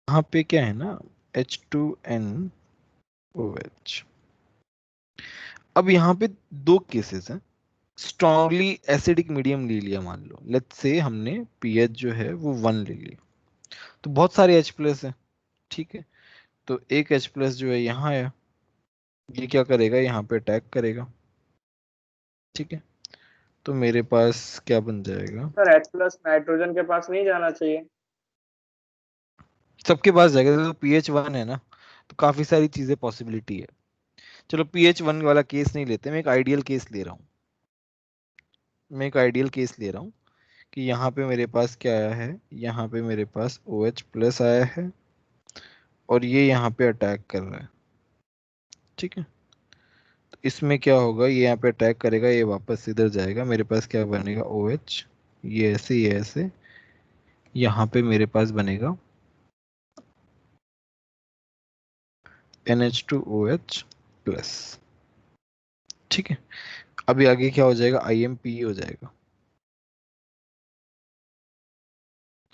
यहाँ पे क्या है ना, H2NOH। अब यहाँ पे दो केसेस हैं। स्ट्रांगली एसिडिक मीडियम ले लिया, मान लो लेट्स से हमने पीएच जो है वो 1 ले लिया, तो बहुत सारे H प्लस है, ठीक है। तो एक H प्लस जो है यहाँ आया, ये क्या करेगा, यहाँ पे अटैक करेगा, ठीक है। तो मेरे पास क्या बन जाएगा, सर H प्लस नाइट्रोजन के पास नहीं जाना चाहिए। सबके पास जाएगा, तो पीएच 1 है ना, तो काफी सारी चीजें पॉसिबिलिटी है। चलो पीएच 1 वाला केस नहीं लेते, मैं एक आइडियल केस ले रहा हूँ। मैं एक आइडियल केस ले रहा हूँ कि यहाँ पे मेरे पास क्या आया है, यहाँ पे मेरे पास OH प्लस आया है और ये यहाँ पे अटैक कर रहा है, ठीक है। तो इसमें क्या होगा, ये यहाँ पे अटैक करेगा, ये वापस इधर जाएगा, मेरे पास क्या बनेगा, OH, ये ऐसे, यहाँ पे मेरे पास बनेगा NH2OH प्लस, ठीक है। अभी आगे क्या हो जाएगा, IMPE हो जाएगा।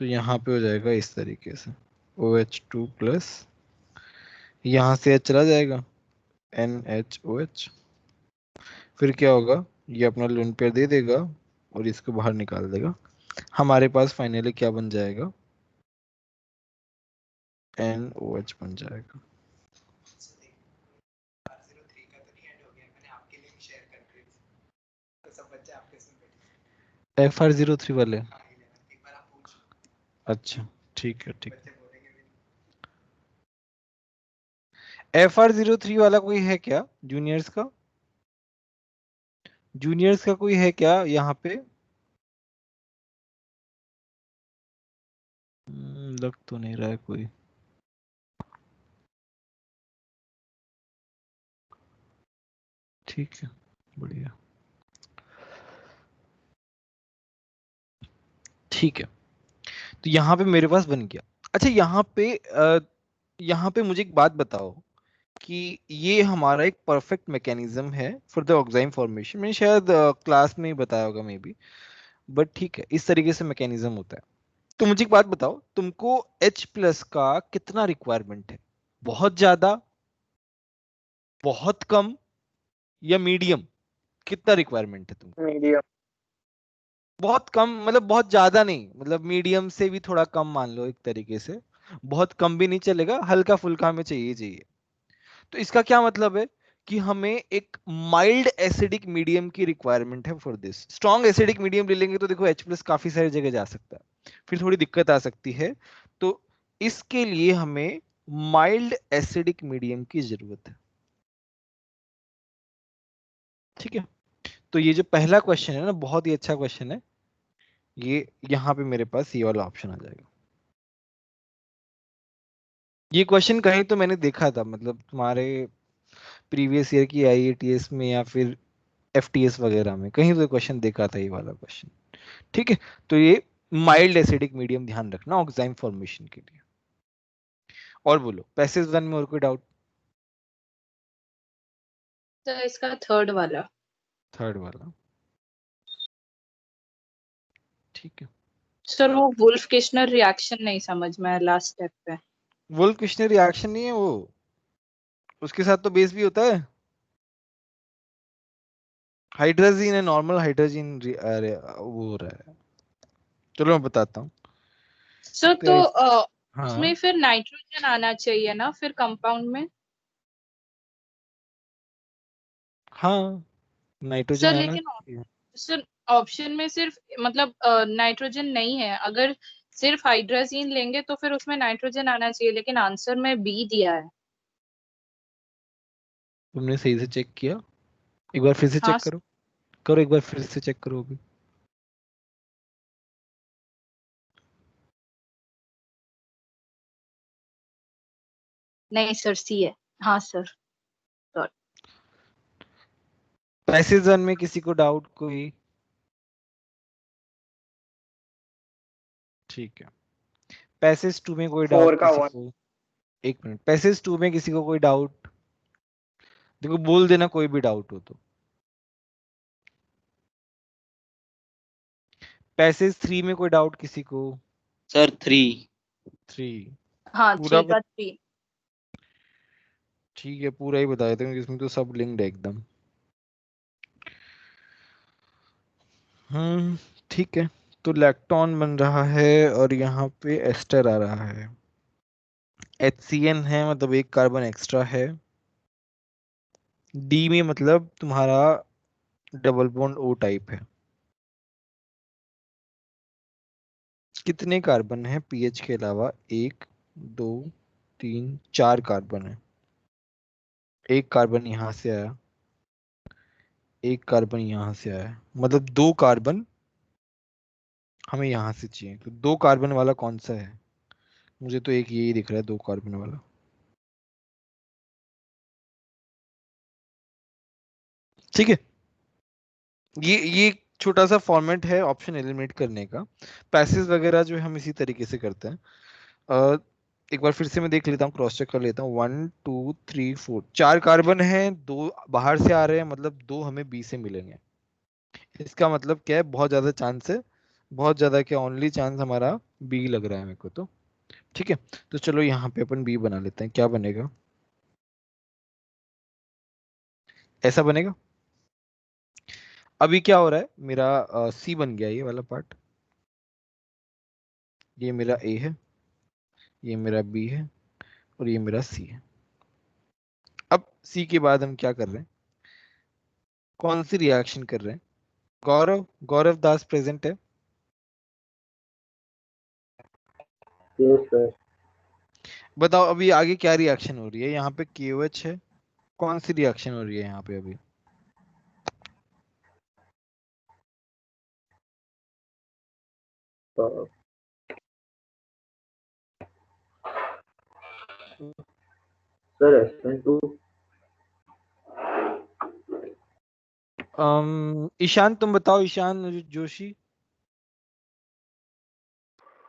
तो यहाँ पे हो जाएगा इस तरीके से, OH2 प्लस, यहाँ से H चला जाएगा, NHOH। फिर क्या होगा, ये अपना लोन पेयर दे देगा और इसको बाहर निकाल देगा। हमारे पास फाइनली क्या बन जाएगा, NOH बन जाएगा। FR03 वाले, अच्छा ठीक है, ठीक है। FR03 वाला कोई है क्या जूनियर्स का, जूनियर्स का कोई है क्या यहाँ पे? लग तो नहीं रहा है कोई। ठीक है, बढ़िया, ठीक है। तो यहाँ पे मेरे पास बन गया। अच्छा यहाँ पे मुझे एक बात बताओ कि ये हमारा एक परफेक्ट मैकेनिज्म है फॉर द ऑक्साइड फॉर्मेशन। मैंने शायद क्लास में ही बताया होगा मे बी, बट ठीक है, इस तरीके से मैकेनिज्म होता है। तो मुझे एक बात बताओ, तुमको H प्लस का कितना रिक्वायरमेंट है, बहुत ज्यादा, बहुत कम, या मीडियम? कितना रिक्वायरमेंट है तुमको? मीडियम। बहुत कम मतलब बहुत ज्यादा नहीं, मतलब मीडियम से भी थोड़ा कम मान लो एक तरीके से। बहुत कम भी नहीं चलेगा, हल्का फुल्का हमें चाहिए चाहिए। तो इसका क्या मतलब है कि हमें एक माइल्ड एसिडिक मीडियम की रिक्वायरमेंट है for this. Strong acidic medium ले लेंगे तो देखो H प्लस काफी सारी जगह जा सकता है, फिर थोड़ी दिक्कत आ सकती है। तो इसके लिए हमें माइल्ड एसिडिक मीडियम की जरूरत है, ठीक है। तो ये जो पहला क्वेश्चन है ना, बहुत ही अच्छा क्वेश्चन है ये। यहाँ पे मेरे पास ये वाला ऑप्शन आ जाएगा। ये क्वेश्चन कहीं तो मैंने देखा था, मतलब तुम्हारे प्रीवियस ईयर की IATS में या फिर FTS वगैरह में कहीं तो क्वेश्चन देखा था ये वाला क्वेश्चन, ठीक है। तो ये माइल्ड एसिडिक मीडियम ध्यान रखना ऑक्साइड फॉर्मेशन के लिए। और बोलो पैसेज वन में और कोई डाउट? तो इसका थर्ड वाला। थर्ड वाला, ठीक है। सर वो वुल्फ किशनर रिएक्शन नहीं समझ में आया लास्ट स्टेप पे। वुल्फ किशनर रिएक्शन नहीं है वो, उसके साथ तो बेस भी होता है। हाइड्रोजीन है, नॉर्मल हाइड्रोजीन अरे वो हो रहा है। चलो मैं बताता हूँ। सर तो तो हाँ उसमें फिर नाइट्रोजन आना चाहिए ना फिर कंपाउंड में। हाँ, नाइट्रोजन सर आना लेकिन चाहिए। सर ऑप्शन में सिर्फ मतलब नाइट्रोजन नहीं है। अगर सिर्फ हाइड्रोजन लेंगे तो फिर उसमें नाइट्रोजन आना चाहिए, लेकिन आंसर में बी दिया है। तुमने सही से चेक किया? एक बार फिर से हाँ चेक करो, करो एक बार फिर से चेक करो अभी। नहीं सर सी है। हाँ सर सॉरी। पैसेज वन में किसी को डाउट कोई? ठीक है। पैसेज टू में कोई डाउट 4 का किसी 1। को? एक मिनट, पैसेज टू में किसी को कोई डाउट? देखो बोल देना कोई भी डाउट हो तो। पैसेज थ्री में कोई डाउट किसी को? सर 3। थ्री, हाँ पूरा 3 का 3। ठीक है, पूरा ही बता देते हैं, इसमें तो सब लिंक्ड है एकदम। ठीक है, तो लैक्टोन बन रहा है और यहाँ पे एस्टर आ रहा है। HCN है, मतलब एक कार्बन एक्स्ट्रा है। डी में मतलब तुम्हारा डबल बॉन्ड O टाइप है। कितने कार्बन है पीएच के अलावा? 1 2 3 4 कार्बन है। एक कार्बन यहाँ से आया, एक कार्बन यहाँ से आया, मतलब 2 कार्बन हमें यहाँ से चाहिए। तो 2 कार्बन वाला कौन सा है? मुझे तो एक यही दिख रहा है 2 कार्बन वाला। ठीक है, ये छोटा सा फॉर्मेट है ऑप्शन एलिमिनेट करने का। पैसेज वगैरह जो है हम इसी तरीके से करते हैं। अ, एक बार फिर से मैं देख लेता हूँ, क्रॉस चेक कर लेता हूँ। 1 2 3 4 4 कार्बन है, 2 बाहर से आ रहे हैं, मतलब 2 हमें बी से मिलेंगे। इसका मतलब क्या है? बहुत ज्यादा चांस है, बहुत ज्यादा क्या, ओनली चांस हमारा बी लग रहा है मेरे को तो। ठीक है, तो चलो यहाँ पे अपन बी बना लेते हैं। क्या बनेगा? ऐसा बनेगा। अभी क्या हो रहा है मेरा? सी बन गया ये वाला पार्ट। ये मेरा ए है, ये मेरा बी है, और ये मेरा सी है। अब सी के बाद हम क्या कर रहे हैं? कौन सी रिएक्शन कर रहे हैं? गौरव, गौरव दास प्रेजेंट है? Yes sir. बताओ अभी आगे क्या रिएक्शन हो रही है? यहाँ पे KOH है, कौन सी रिएक्शन हो रही है यहाँ पे अभी? Sir SN2। ईशान तुम बताओ, ईशान जोशी,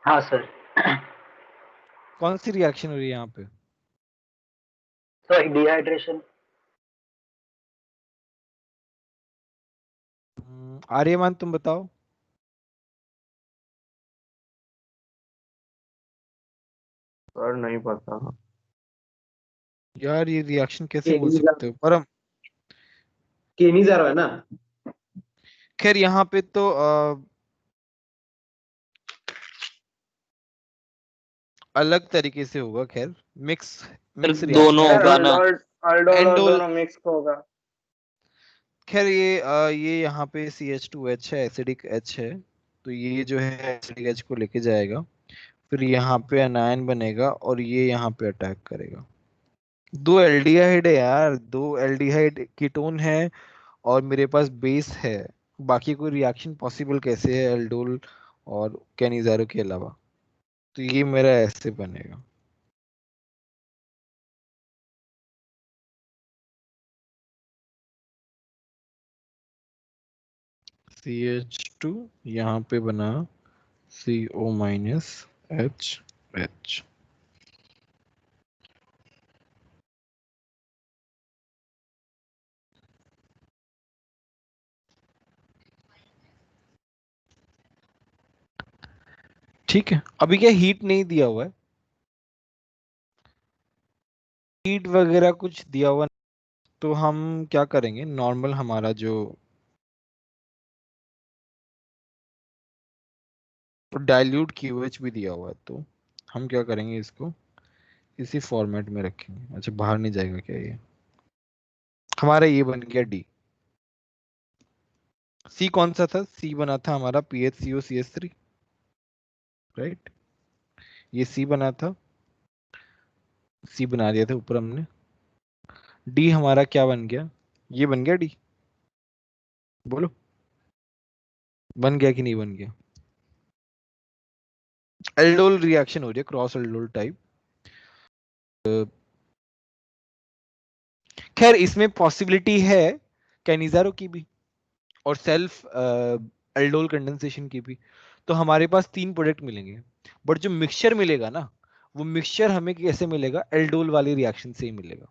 हाँ सर। कौन सी रिएक्शन हो रही है यहाँ पे? Sir dehydration. आर्यमान तुम बताओ। सर नहीं पता। यार ये रिएक्शन कैसे बोल केनी जा सकते हो? पर हम केनी जा रहा है ना। खैर यहाँ पे तो अलग तरीके से होगा। खैर मिक्स मिक्स रिएक्शन दोनों सर होगा होगा। ना। अल्डोल और एंडोल, दोनों मिक्स होगा। खैर ये यहाँ पे CH2H है, एसिडिक H है, तो ये जो है एसिडिक H को लेके जाएगा, फिर यहाँ पे अनायन बनेगा और ये यहाँ पे अटैक करेगा। 2 एल्डिहाइड है यार, 2 एल्डिहाइड कीटोन है, और मेरे पास बेस है। बाकी कोई रिएक्शन पॉसिबल कैसे है एल्डोल और कैनिजारो के अलावा? तो ये मेरा ऐसे बनेगा। CH2 यहाँ पे बना CO-H। ठीक है, अभी क्या हीट नहीं दिया हुआ है, हीट वगैरह कुछ दिया हुआ नहीं, तो हम क्या करेंगे? नॉर्मल हमारा जो डाइल्यूट QH भी दिया हुआ है, तो हम क्या करेंगे? इसको इसी फॉर्मेट में रखेंगे। अच्छा, बाहर नहीं जाएगा क्या ये? हमारा ये बन गया D। C कौन सा था? C बना था हमारा PHCOCH3, राइट? ये C बना था, C बना दिया था ऊपर हमने। D हमारा क्या बन गया? ये बन गया D। बोलो, बन गया कि नहीं बन गया? एल्डोल रिएक्शन हो रही है, क्रॉस एल्डोल टाइप। खैर इसमें पॉसिबिलिटी है कैनिजारो की भी, और सेल्फ एल्डोल कंडेंसेशन की भी। तो हमारे पास 3 प्रोडक्ट मिलेंगे, बट जो मिक्सचर मिलेगा ना, वो मिक्सचर हमें कैसे मिलेगा? एल्डोल वाली रिएक्शन से ही मिलेगा।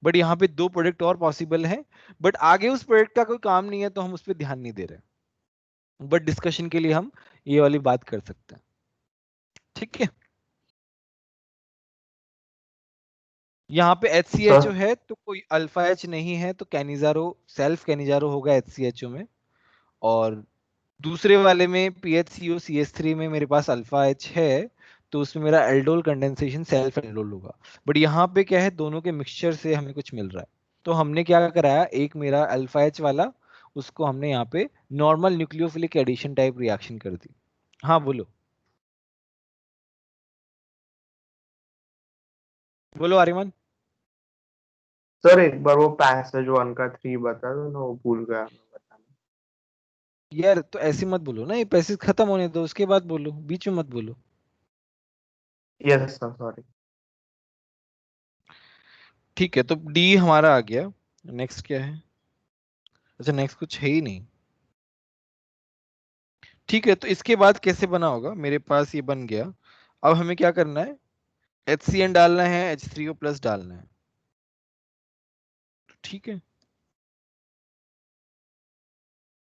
बट यहाँ पे 2 प्रोडक्ट और पॉसिबल है, बट आगे उस प्रोडक्ट का कोई काम नहीं है, तो हम उस पर ध्यान नहीं दे रहे। बट डिस्कशन के लिए हम ये वाली बात कर सकते हैं। ठीक है, यहाँ पे HCHO है तो कोई अल्फा H नहीं है, तो कैनिजारो सेल्फ कैनिजारो होगा HCHO में। और दूसरे वाले में PHCO CH3 में मेरे पास अल्फा H है, तो उसमें मेरा एल्डोल कंडेंसेशन सेल्फ एल्डोल होगा। बट यहाँ पे क्या है, दोनों के मिक्सचर से हमें कुछ मिल रहा है। तो हमने क्या कराया, एक मेरा अल्फा H वाला, उसको हमने यहाँ पे normal nucleophilic addition type reaction कर दी। हाँ बोलो, बोलो आर्यमान। सर एक बार वो पैसेज 1 का 3 बता दो ना, वो भूल गया मैं बताना। यार तो ऐसे मत बोलो ना, ये पैसेज खत्म होने दो उसके बाद बोलो, बीच में मत बोलो। Yes sir, sorry. ठीक है, तो डी हमारा आ गया। नेक्स्ट क्या है? अच्छा नेक्स्ट कुछ है ही नहीं। ठीक है, तो इसके बाद कैसे बना होगा, मेरे पास ये बन गया। अब हमें क्या करना है, HCN डालना है, H3O प्लस डालना है। ठीक है,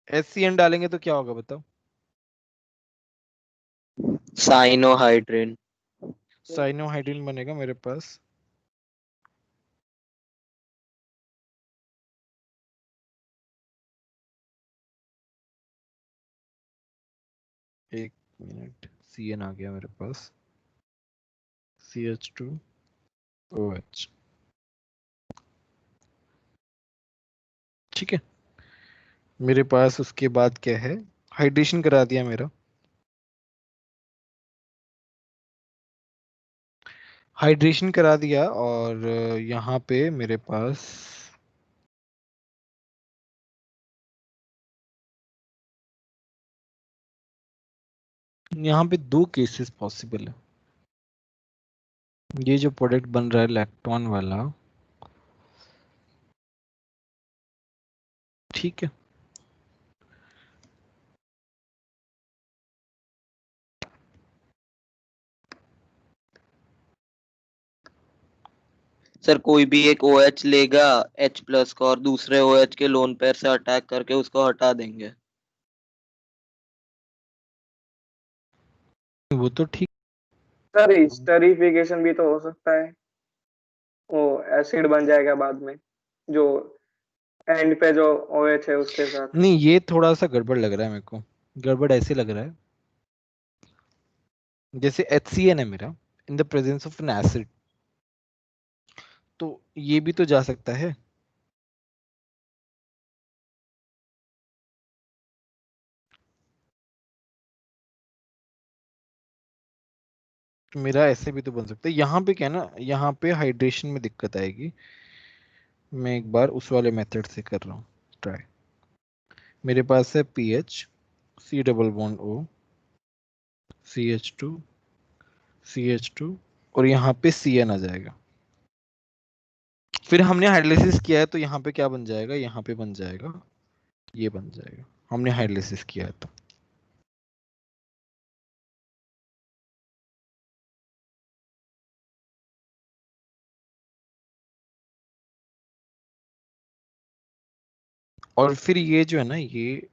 HCN डालेंगे तो क्या होगा बताओ? साइनोहाइड्रिन। साइनोहाइड्रिन बनेगा मेरे पास। एक मिनट, CN आ गया मेरे पास, CH2OH। ठीक है, मेरे पास उसके बाद क्या है, हाइड्रेशन करा दिया मेरा। हाइड्रेशन करा दिया, और यहाँ पे मेरे पास यहाँ पे दो केसेस पॉसिबल है। ये जो प्रोडक्ट बन रहा है लैक्टोन वाला, ठीक है, सर कोई भी एक OH लेगा H+ का और दूसरे OH के लोन पेयर से अटैक करके उसको हटा देंगे। वो तो ठीक। सर स्टरीफिकेशन भी तो हो सकता है, वो एसिड बन जाएगा बाद में, जो एंड पे जो OH है उसके साथ। नहीं, ये थोड़ा सा गड़बड़ लग रहा है मेरे को। गड़बड़ ऐसे लग रहा है जैसे HCN है मेरा in the presence of N acid, तो ये भी तो जा सकता है। तो मेरा ऐसे भी तो बन सकता है। यहाँ पे क्या ना, यहाँ पे हाइड्रेशन में दिक्कत आएगी। मैं एक बार उस वाले मेथड से कर रहा हूँ ट्राई। मेरे पास है PH, C double bond O, CH2, CH2, और यहाँ पे CN आ जाएगा। फिर हमने हाइड्रोलिसिस किया है, तो यहाँ पे क्या बन जाएगा, यहाँ पे बन जाएगा, ये बन जाएगा, हमने हाइड्रोलिसिस किया है तो। और फिर ये जो है ना, ये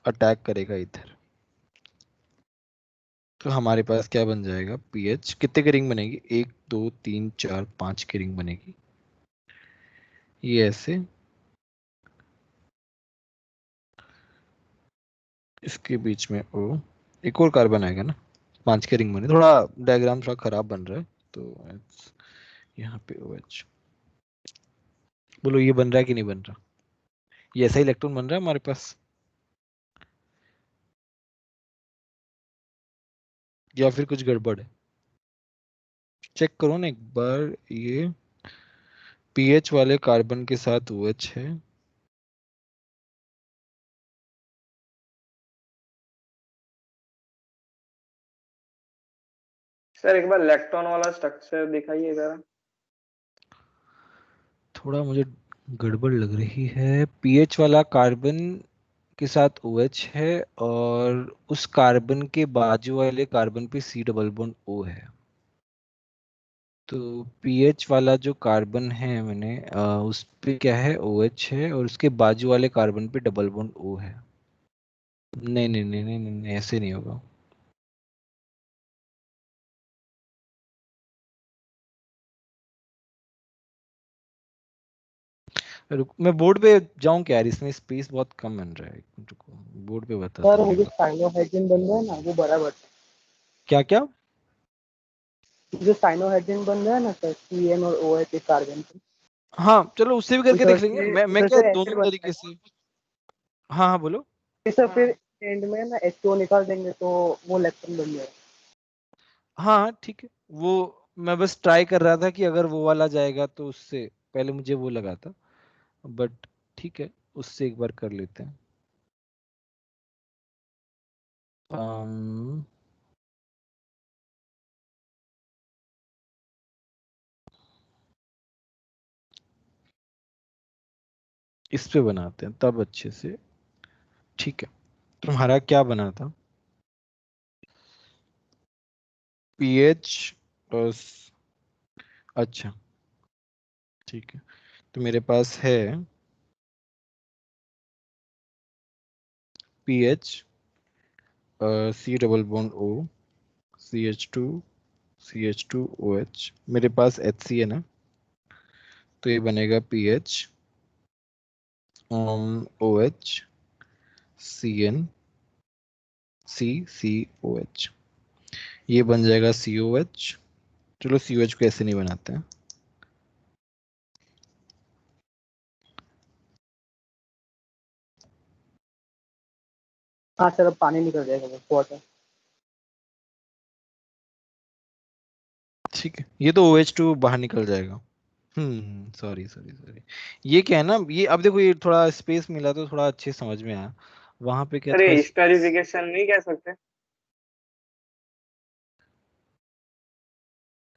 अटैक करेगा इधर, तो हमारे पास क्या बन जाएगा, PH कितने की रिंग बनेगी, 1 2 3 4 5 की रिंग बनेगी। ये ऐसे, इसके बीच में O, एक और कार्बन आएगा ना, 5 की रिंग बने। थोड़ा डायग्राम थोड़ा खराब बन रहा है, तो यहाँ पे OH। बोलो ये बन रहा है कि नहीं बन रहा? ये ऐसा ही इलेक्ट्रॉन बन रहा है हमारे पास, या फिर कुछ गड़बड़ है? चेक करो ना एक बार। ये PH वाले कार्बन के साथ OH है। सर एक बार इलेक्ट्रॉन वाला स्ट्रक्चर दिखाइए जरा। थोड़ा मुझे गड़बड़ लग रही है। PH वाला कार्बन के साथ OH है, और उस कार्बन के बाजू वाले कार्बन पे C डबल बॉन्ड O है। तो PH वाला जो कार्बन है मैंने उस पे क्या है, OH है, और उसके बाजू वाले कार्बन पे डबल बॉन्ड O है। नहीं नहीं नहीं नहीं नहीं नहीं, ऐसे नहीं होगा। मैं बोर्ड पे जाऊं क्या यार, इसमें स्पेस बहुत कम बन रहा है, रुको बोर्ड पे बताता सर वो हूँ। जो साइनोहेड्रिन बन रहा है ना वो बराबर, क्या क्या? जो साइनोहेड्रिन बन रहा है ना सर, CN और OH एक कार्बन के, हाँ चलो उससे भी करके उधर देख लेंगे। से मैं उधर क्या से एसिड दोनों बनता तरीके है से। हाँ हाँ बोलो। सर, फिर एंड में ना H2O निकाल देंगे तो वो लेक्चर बन जाएगा। हाँ ठीक है, वो मैं बस ट्राई कर रहा था कि अगर वो वाला जाएगा तो उससे पहले मुझे वो लगा था, बट ठीक है उससे एक बार कर लेते हैं। इस पे बनाते हैं तब अच्छे से। ठीक है, तुम्हारा क्या बना था? पीएच प्लस, अच्छा ठीक है, तो मेरे पास है PH C double bond O CH2 मेरे पास HCN है, तो ये बनेगा पीएच OH CN COH, ये बन जाएगा COH। चलो COH को ऐसे नहीं बनाते हैं। हाँ सर, अब पानी निकल जाएगा बस, वाटर। ठीक है, ये तो OH2 बाहर निकल जाएगा। Sorry sorry sorry. ये क्या है ना, ये अब देखो ये थोड़ा स्पेस मिला तो थोड़ा अच्छे समझ में आया, वहां पे क्या अरे थोड़ा स्टरीफिकेशन नहीं कह सकते?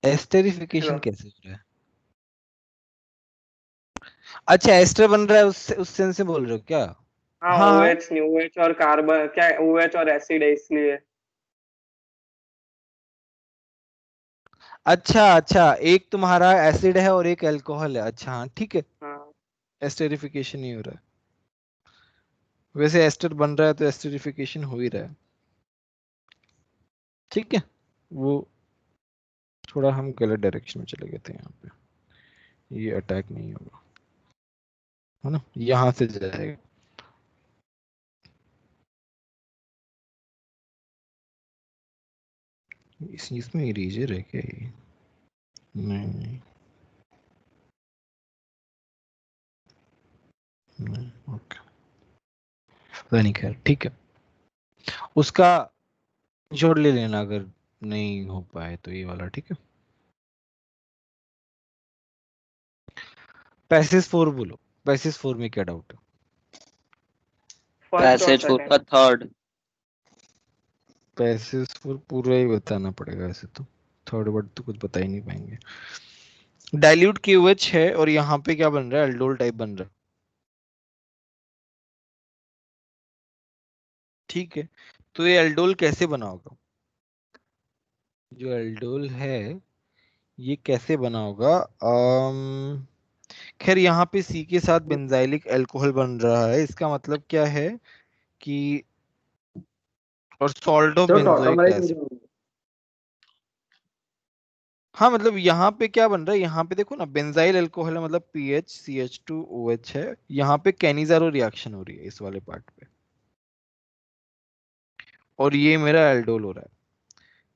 Esterification hello. कैसे हो रहा है? अच्छा एस्टर बन रहा है, उस सेंस से बोल रहे हो क्या? हाँ, हाँ हाँ। OH नहीं, OH और कार्बन क्या, OH और एसिड है इसलिए। अच्छा अच्छा, एक तुम्हारा एसिड है और एक अल्कोहल है, अच्छा हाँ ठीक है, हाँ। एस्टेरिफिकेशन नहीं हो रहा है। वैसे एस्टर बन रहा है तो एस्टेरिफिकेशन हो ही रहा है। ठीक है, वो थोड़ा हम गलत डायरेक्शन में चले गए थे यहाँ पे, ये अटैक नहीं होगा है ना, यहाँ से जाएगा। इसमें इरेजर है क्या ये? नहीं नहीं नहीं, ओके पता नहीं, खैर ठीक है, उसका जोड़ ले लेना अगर नहीं हो पाए तो ये वाला, ठीक है। पैसेज 4 बोलो, पैसेज 4 में क्या डाउट है? फर्स्ट और पैसेज 4 सेकंड। का थर्ड। पैसेज 4 पूरा ही बताना पड़ेगा ऐसे तो, थर्ड वर्ड तो कुछ बता ही नहीं पाएंगे। डाइल्यूट KOH है और यहाँ पे क्या बन रहा है, एल्डोल टाइप बन रहा है, ठीक है। तो ये एल्डोल कैसे बना होगा, जो एल्डोल है ये कैसे बना होगा? खैर यहाँ पे C के साथ बेंजाइलिक अल्कोहल बन रहा है, इसका मतलब क्या है कि, और सॉल्ट ऑफ तो बेंजोइक टॉटोमराइज हो एसिड। जाएगा। हाँ मतलब यहाँ पे क्या बन रहा है, यहाँ पे देखो ना बेंजाइल अल्कोहल है, मतलब PH CH2OH है, यहाँ पे कैनिजारो रिएक्शन हो रही है इस वाले पार्ट पे, और ये मेरा एल्डोल हो रहा है।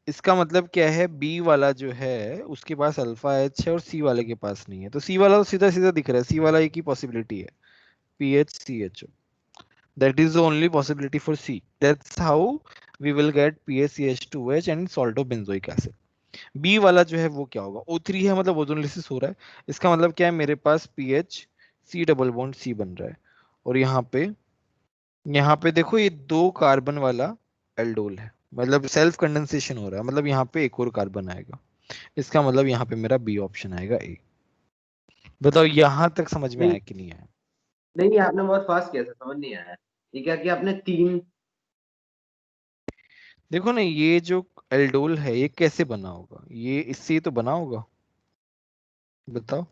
इसका मतलब क्या है, बी वाला जो है उसके पास अल्फा H है और सी वाले के पास नहीं है, तो सी वाला तो सीधा सीधा दिख रहा है, सी वाला एक ही पॉसिबिलिटी है, PHCHO, that is the only possibility for C, that's how we will get PHCH2OH and salt of benzoic acid। B वाला जो है वो क्या होगा, O3 है, मतलब ओजोनलिसिस हो रहा है, इसका मतलब क्या है, मेरे पास PH C double bond C बन रहा है, और यहाँ पे देखो ये 2 कार्बन वाला एल्डोल है, मतलब सेल्फ कंडेंसेशन हो रहा है, मतलब यहाँ पे एक और कार्बन आएगा, इसका मतलब यहाँ पे मेरा बी ऑप्शन आएगा ए। बताओ यहाँ तक समझ में नहीं आया कि नहीं आया? नहीं, आपने बहुत फास्ट किया था, समझ नहीं आया। ये क्या किया आपने? तीन। देखो ना ये जो एल्डोल है ये कैसे बना होगा, ये इससे ही तो बना होगा, बताओ।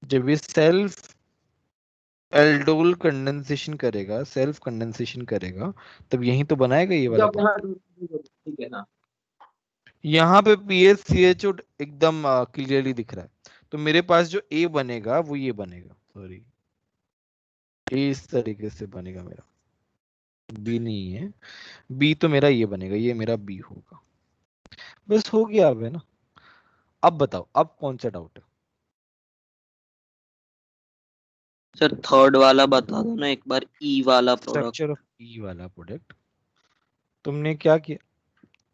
जब ये सेल्फ एल्डोल कंडेंसेशन करेगा, सेल्फ कंडेंसेशन करेगा, तब यही तो बनाएगा ये वाला जब पार्ट। हाँ, ठीक है ना। यहाँ पे PHCHO एकदम क्लियरली दिख रहा है, तो मेरे पास जो ए बनेगा वो ये बनेगा, सॉरी, ए इस तरीके से बनेगा मेरा, बी नहीं है, बी तो मेरा ये बनेगा, ये मेरा बी होगा। बस हो गया अब, है ना। अब बताओ, अब कौन सा डाउट है? सर थर्ड वाला बता दो ना एक बार, ई वाला प्रोडक्ट। स्ट्रक्चर ऑफ ई वाला प्रोडक्ट, तुमने क्या किया,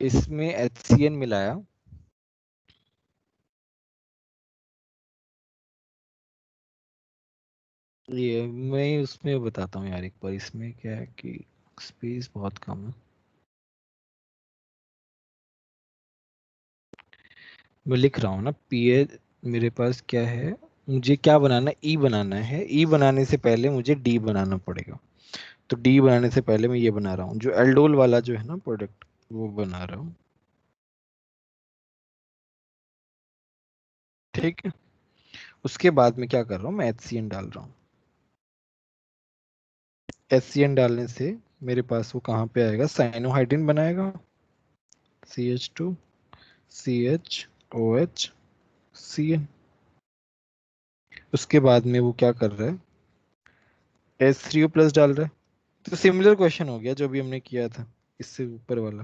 इसमें HCN मिलाया, ये मैं उसमें बताता हूँ यार एक बार, इसमें क्या है कि स्पेस बहुत कम है, मैं लिख रहा हूँ ना, पीए मेरे पास क्या है, मुझे क्या बनाना, ई बनाना है, ई बनाने से पहले मुझे डी बनाना पड़ेगा, तो डी बनाने से पहले मैं ये बना रहा हूँ, जो एल्डोल वाला जो है ना प्रोडक्ट, वो बना रहा हूँ, ठीक है। उसके बाद में क्या कर रहा हूँ, मैं HCN डाल रहा हूँ, HCN डालने से मेरे पास वो कहाँ पे आएगा, साइनोहाइड्रिन बनाएगा, CH2 CHOH CN। उसके बाद में वो क्या कर रहा है, H3O प्लस डाल रहा है, तो सिमिलर क्वेश्चन हो गया जो भी हमने किया था इससे ऊपर वाला,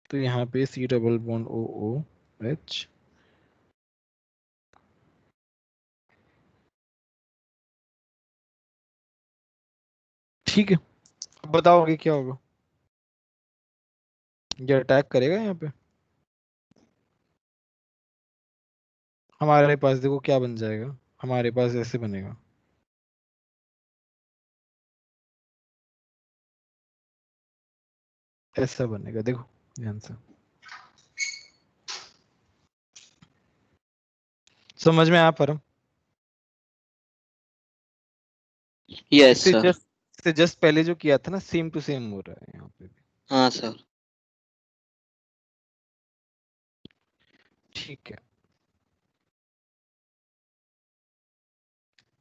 तो यहाँ पे C डबल बॉन्ड OOH, ठीक है। अब बताओगे क्या होगा, ये अटैक करेगा यहाँ पे, हमारे पास देखो क्या बन जाएगा, हमारे पास ऐसे बनेगा, ऐसा बनेगा, देखो ध्यान से, समझ में आया परम? यस इससे सर। जस्ट, इससे जस्ट पहले जो किया था ना, सेम टू सेम हो रहा है यहाँ पे भी, हाँ सर। ठीक है।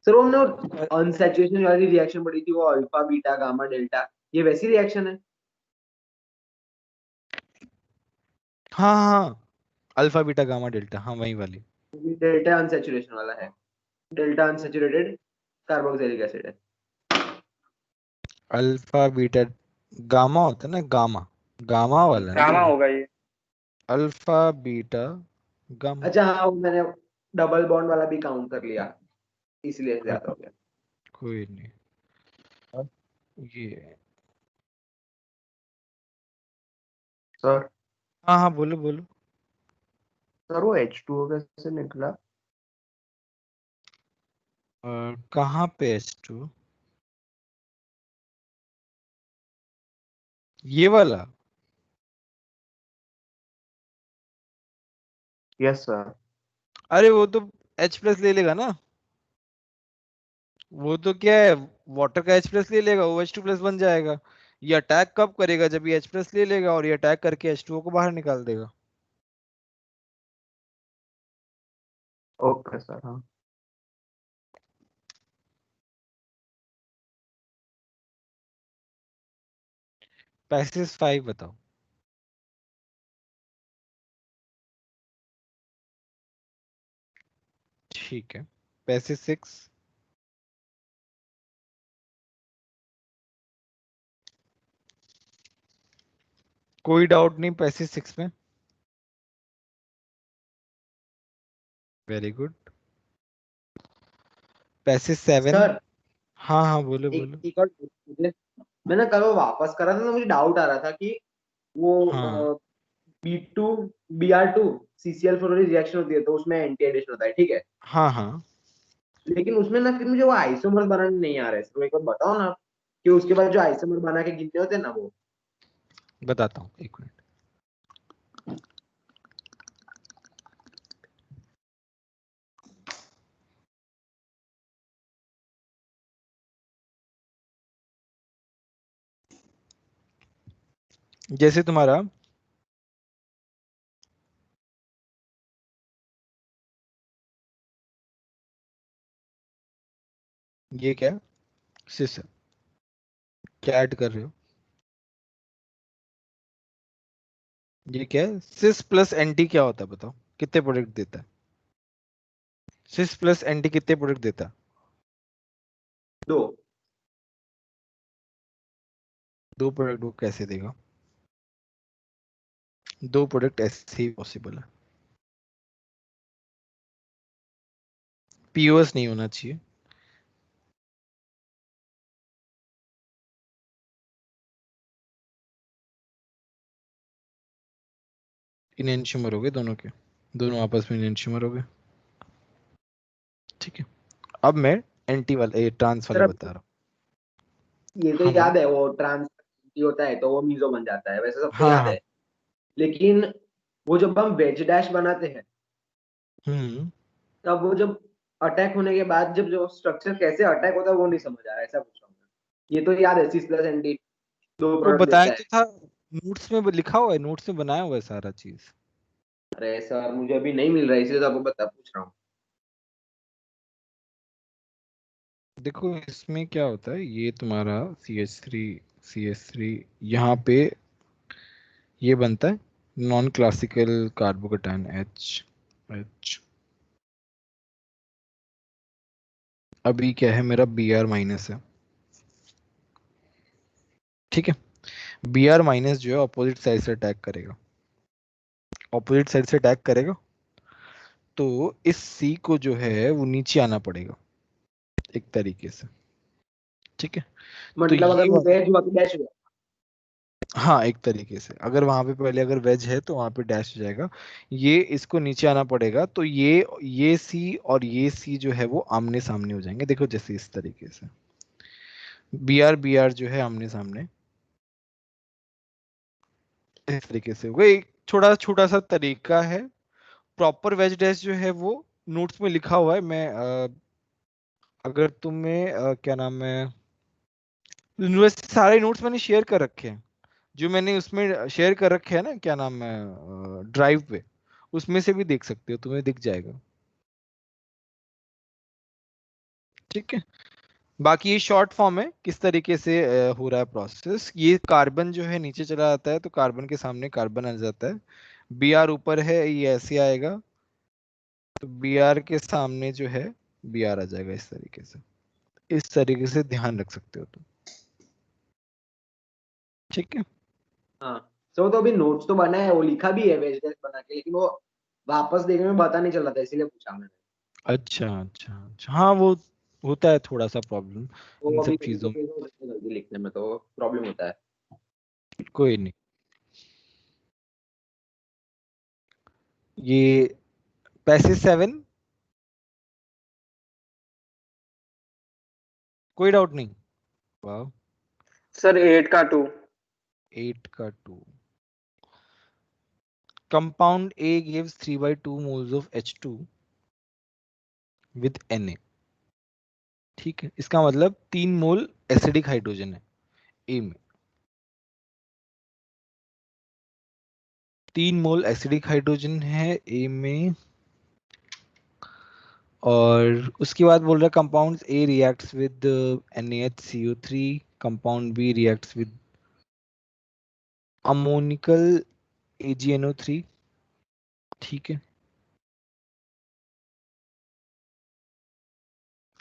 सर वो हमने अनसैचुरेशन वाली रिएक्शन पड़ी थी, वो अल्फा बीटा गामा डेल्टा, ये वैसी रिएक्शन है? हाँ हाँ हाँ, अल्फा बीटा गामा डेल्टा, हाँ वही वाली। डेल्टा अनसैचुरेशन वाला है, डेल्टा अनसैचुरेटेड कार्बोक्सिलिक एसिड है। अल्फा बीटा गामा होता है ना, गामा, गामा वाला नहीं गामा है, होगा ये। Alpha beta gamma. अच्छा हाँ, वो मैंने डबल बॉन्ड वाला भी काउंट कर लिया, इसलिए ज्यादा हो गया। कोई नहीं, ये, सर हाँ हाँ बोलो बोलो। सर वो H2O कैसे निकला? और कहाँ पे H2, ये वाला? Yes sir. अरे वो तो H प्लस ले लेगा ना, वो तो क्या है, वाटर का H प्लस ले लेगा, वो H2 प्लस बन जाएगा। ये अटैक कब करेगा, जब ये H प्लस ले लेगा और ये अटैक करके H2O को बाहर निकाल देगा। Okay sir. हाँ पैसेज 5 बताओ। ठीक है, पैसेज 6, कोई डाउट नहीं पैसेज 6 में, वेरी गुड। पैसेज 7, सर, हाँ हाँ बोलो एक बोलो। एक और मुझे, मैंने कल वो वापस करा था तो मुझे डाउट आ रहा था कि हाँ वो B2 Br2 CCl4 वाली रिएक्शन होती है तो उसमें एंटी एडिशन होता है, ठीक है, हाँ हाँ, लेकिन उसमें ना फिर मुझे वो आइसोमर बनाने नहीं आ रहा है, तो एक बार बताओ ना कि उसके बाद जो आइसोमर बना के गिनते होते हैं ना वो। बताता हूँ एक मिनट। जैसे तुम्हारा ये क्या, सिस है, क्या ऐड कर रहे हो, ये क्या है, सिस प्लस एंटी क्या होता है बताओ, कितने प्रोडक्ट देता है? सिस प्लस एनटी कितने प्रोडक्ट देता है? 2। 2 प्रोडक्ट वो कैसे देगा? 2 प्रोडक्ट ऐसे ही पॉसिबल है, पीओएस नहीं होना चाहिए। इनएंशियोमर हो गए दोनों के, दोनों आपस में इनएंशियोमर हो गए। ठीक है, अब मैं एंटी वाला ये ट्रांस वाला सर बता रहा हूँ। ये तो हाँ याद है, वो ट्रांस होता है तो वो मीजो बन जाता है, वैसे सबको हाँ याद हाँ। है। लेकिन वो जब हम वेज डैश बनाते हैं, तब वो जब अटैक होने के बाद जब जो स्ट्रक्चर कैसे अटैक होता है वो नहीं समझ आ रहा है, ऐसा पूछ रहा हूँ मैं। ये तो याद है, सिस प्लस एनडी 2 वो प्रोडक्ट बताया देता तो है। था, नोट्स में लिखा हुआ है, नोट्स में बनाया हुआ है सारा चीज। अरे सर मुझे अभी नहीं मिल रहा है, इसलिए तो आपको पूछ रहा हूँ। देखो इसमें क्या होता है, ये तुम्हारा CH3 यहाँ पे ये बनता है नॉन क्लासिकल कार्बोकेटायन H। अभी क्या है, मेरा Br- है। ठीक है, Br- जो है ऑपोजिट साइड से अटैक करेगा, ऑपोजिट साइड से अटैक करेगा, तो इस C को जो है वो नीचे आना पड़ेगा एक तरीके से। ठीक है, तो मतलब अगर ये वो वेज हुआ तो डैश हुआ। हाँ एक तरीके से, अगर वहां पे पहले अगर वेज है तो वहां पे डैश हो जाएगा, ये इसको नीचे आना पड़ेगा, तो ये सी और ये सी जो है वो आमने सामने हो जाएंगे। देखो जैसे इस तरीके से बी आर जो है आमने सामने इस तरीके से होगा। एक छोटा छोटा सा तरीका है, प्रॉपर वेज डैश जो है वो नोट्स में लिखा हुआ है। मैं अगर तुम्हें क्या नाम है, यूनिवर्सिटी सारे नोट्स मैंने शेयर कर रखे हैं, जो मैंने उसमें शेयर कर रखे हैं ना, क्या नाम है, ड्राइव पे, उसमें से भी देख सकते हो, तुम्हें दिख जाएगा। ठीक है, बाकी ये शॉर्ट फॉर्म है किस तरीके से हो रहा है प्रोसेस। ये कार्बन जो है नीचे चला जाता है तो कार्बन के सामने कार्बन आ जाता है, बी आर ऊपर है ये ऐसे आएगा, तो बी आर के सामने जो है बी आर आ जाएगा इस तरीके से। इस तरीके से ध्यान रख सकते हो तुम। ठीक है, हाँ, तो अभी नोट्स तो बना है, वो लिखा भी है वेज डैश बना के, लेकिन वो वापस देखने में पता नहीं चल रहा था, इसीलिए पूछा मैंने। अच्छा अच्छा अच्छा, हाँ वो होता है थोड़ा सा प्रॉब्लम वो इन अभी सब कभी चीजों कभी हो जाता है जल्दी लिखने में, तो प्रॉब्लम होता है। में। कोई नहीं, ये पैसेज 7, कोई डाउट नहीं। वाह, सर 8 का 2। 8 का 2, compound A gives 3/2 moles of H2 with Na। ठीक है, इसका मतलब 3 मोल एसिडिक हाइड्रोजन है ए में, 3 मोल एसिडिक हाइड्रोजन है ए में। और उसके बाद बोल रहा है compound A reacts with NaHCO3, compound B reacts with ammoniacal AgNO3। ठीक है,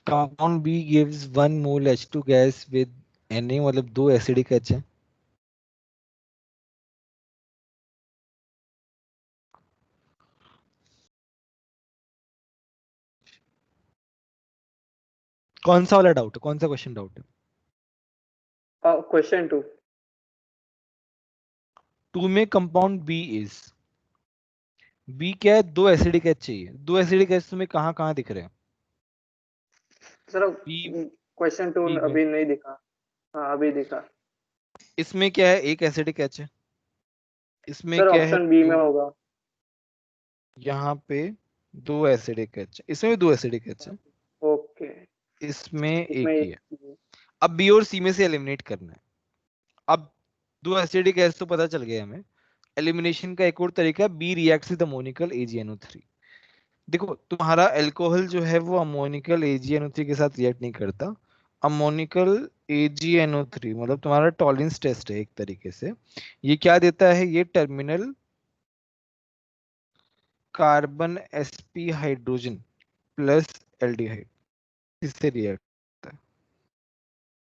compound B gives 1 mole H2 gas with Na, मतलब 2 एसिडिक H है। कौन सा वाला डाउट है, कौन सा क्वेश्चन डाउट है? क्वेश्चन 2। 2 में कंपाउंड बी इज, बी क्या है, 2 एसिडिक एच चाहिए, 2 एसिडिक एच तुम्हें कहाँ कहाँ दिख रहे हैं? सर बी, क्वेश्चन 2 बी में अभी नहीं दिखा। हाँ अभी दिखा। इसमें क्या है, एक एसिडिक एच है, इसमें सर क्या है, ऑप्शन बी में 2, होगा। यहाँ पे 2 एसिडिक एच, इसमें भी 2 एसिडिक एच है, ओके। इसमें इसमें एक ही एक। है। अब बी और सी में से एलिमिनेट करना है। अब 2 एसिडिक एच तो पता चल गया हमें, एलिमिनेशन का एक और तरीका है, B reacts with ammoniacal AgNO3। देखो तुम्हारा अल्कोहल जो है वो अमोनिकल AgNO3 के साथ रिएक्ट नहीं करता, अमोनिकल AgNO3 मतलब तुम्हारा टॉलरेंस टेस्ट है एक तरीके से। ये क्या देता है, ये terminal carbon sp hydrogen plus aldehyde, इससे रिएक्ट होता है।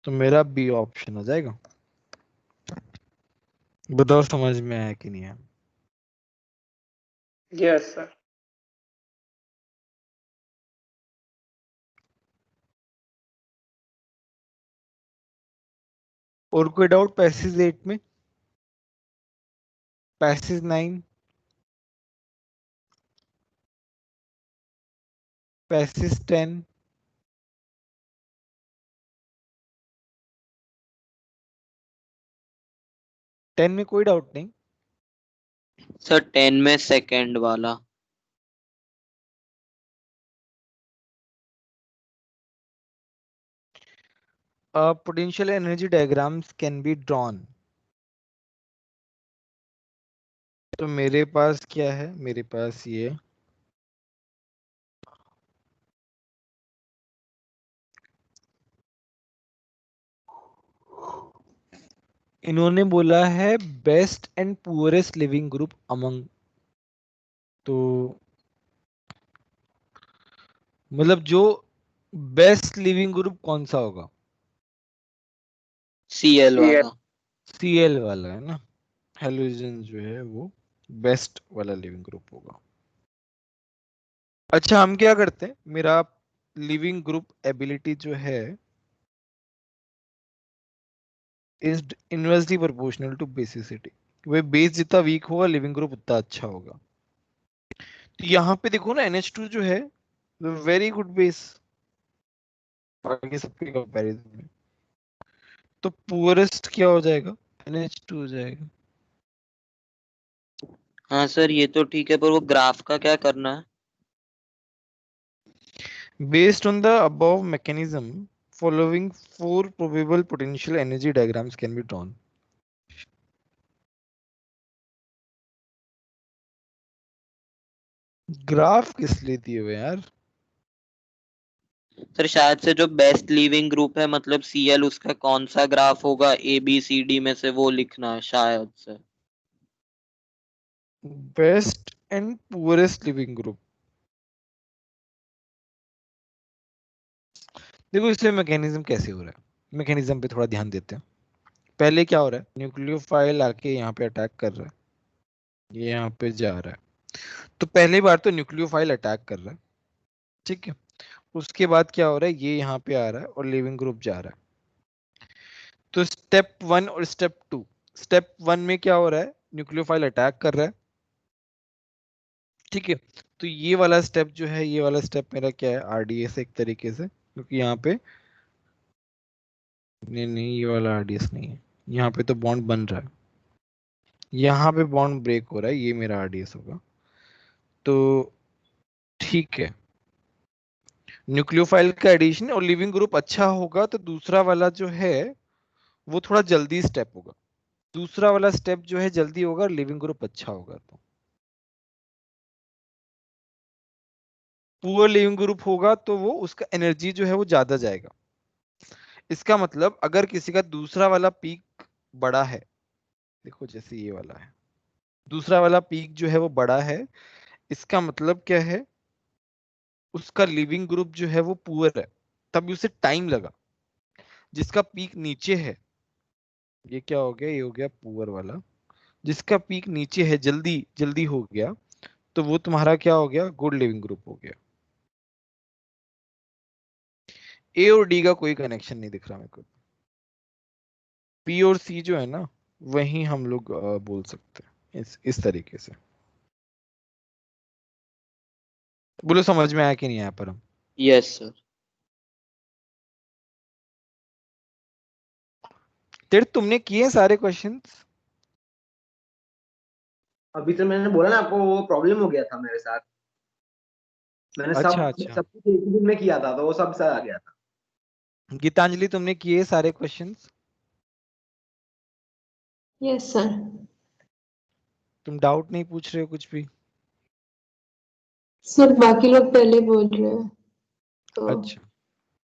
तो मेरा बी ऑप्शन आ जाएगा। बताओ समझ में आया कि नहीं आया? Yes sir. और कोई डाउट पैसेज 8 में? पैसेज 9, पैसेज 10, टेन में कोई डाउट नहीं? सर 10 में सेकंड वाला। Potential energy diagrams can be drawn. तो मेरे पास क्या है? मेरे पास ये इन्होंने बोला है best and poorest leaving group among, तो मतलब जो बेस्ट लिविंग ग्रुप कौन सा होगा? सीएल वाला। Cl वाला है ना, हेलोजन जो है वो बेस्ट वाला लिविंग ग्रुप होगा। अच्छा हम क्या करते हैं, मेरा लिविंग ग्रुप एबिलिटी जो है is inversely proportional to basicity, वे बेस जितना वीक होगा लिविंग ग्रुप उतना अच्छा होगा। तो यहाँ पे देखो ना NH2 जो है वेरी गुड बेस बाकी सबके कंपैरिजन में, तो पुअरेस्ट क्या हो जाएगा? NH2 हो जाएगा। हाँ सर ये तो ठीक है, पर वो ग्राफ का क्या करना है? Based on the above mechanism, following 4 probable potential energy diagrams can be drawn. Graph किस लिए दिए हुए यार? सर शायद से जो बेस्ट लिविंग ग्रुप है मतलब सीएल, उसका कौन सा ग्राफ होगा ABCD में से वो लिखना है शायद से। Best and poorest leaving group, देखो इसमें मैकेनिज्म कैसे हो रहा है, मैकेनिज्म पे थोड़ा ध्यान देते हैं। पहले क्या हो रहा है, न्यूक्लियोफाइल आके यहाँ पे अटैक कर रहा है, ये यहाँ पे जा रहा है। तो पहली बार तो न्यूक्लियोफाइल अटैक कर रहा है, ठीक है। उसके बाद क्या हो रहा है, ये यहाँ पे आ रहा है और लिविंग ग्रुप जा रहा है। तो स्टेप 1 और स्टेप 2, स्टेप 1 में क्या हो रहा है, न्यूक्लियोफाइल अटैक कर रहा है, ठीक है। तो ये वाला स्टेप जो है, ये वाला स्टेप मेरा क्या है, RDS एक तरीके से, क्योंकि यहाँ पे नहीं नहीं ये वाला RDS नहीं है, यहाँ पे तो बॉन्ड बन रहा है, यहाँ पे बॉन्ड ब्रेक हो रहा है, ये मेरा RDS होगा। तो ठीक है, न्यूक्लियोफाइल का एडिशन और लिविंग ग्रुप अच्छा होगा तो दूसरा वाला जो है वो थोड़ा जल्दी स्टेप होगा, दूसरा वाला स्टेप जो है जल्दी होगा, लिविंग ग्रुप अच्छा होगा। तो पुअर लिविंग ग्रुप होगा तो वो उसका एनर्जी जो है वो ज्यादा जाएगा। इसका मतलब अगर किसी का दूसरा वाला पीक बड़ा है, देखो जैसे ये वाला है, दूसरा वाला पीक जो है वो बड़ा है, इसका मतलब क्या है, उसका लिविंग ग्रुप जो है वो पुअर है, तभी उसे टाइम लगा। जिसका पीक नीचे है, ये क्या हो गया, ये हो गया पुअर वाला, जिसका पीक नीचे है जल्दी जल्दी हो गया, तो वो तुम्हारा क्या हो गया, गुड लिविंग ग्रुप हो गया। ए और डी का कोई कनेक्शन नहीं दिख रहा मेरे को, पी और सी जो है ना वही हम लोग बोल सकते हैं इस तरीके से। बोलो समझ में आया कि नहीं आया पर हम? Yes sir. तेरे तुमने किए सारे क्वेश्चंस? अभी तो मैंने बोला ना आपको, वो प्रॉब्लम हो गया था मेरे साथ। मैंने अच्छा सब अच्छा, सब कुछ एक ही दिन में किया था, तो वो सब आ गया था। गीतांजलि तुमने किए सारे क्वेश्चंस? Yes sir. तुम डाउट नहीं पूछ रहे हो कुछ भी? सर बाकी लोग पहले बोल रहे हैं तो। अच्छा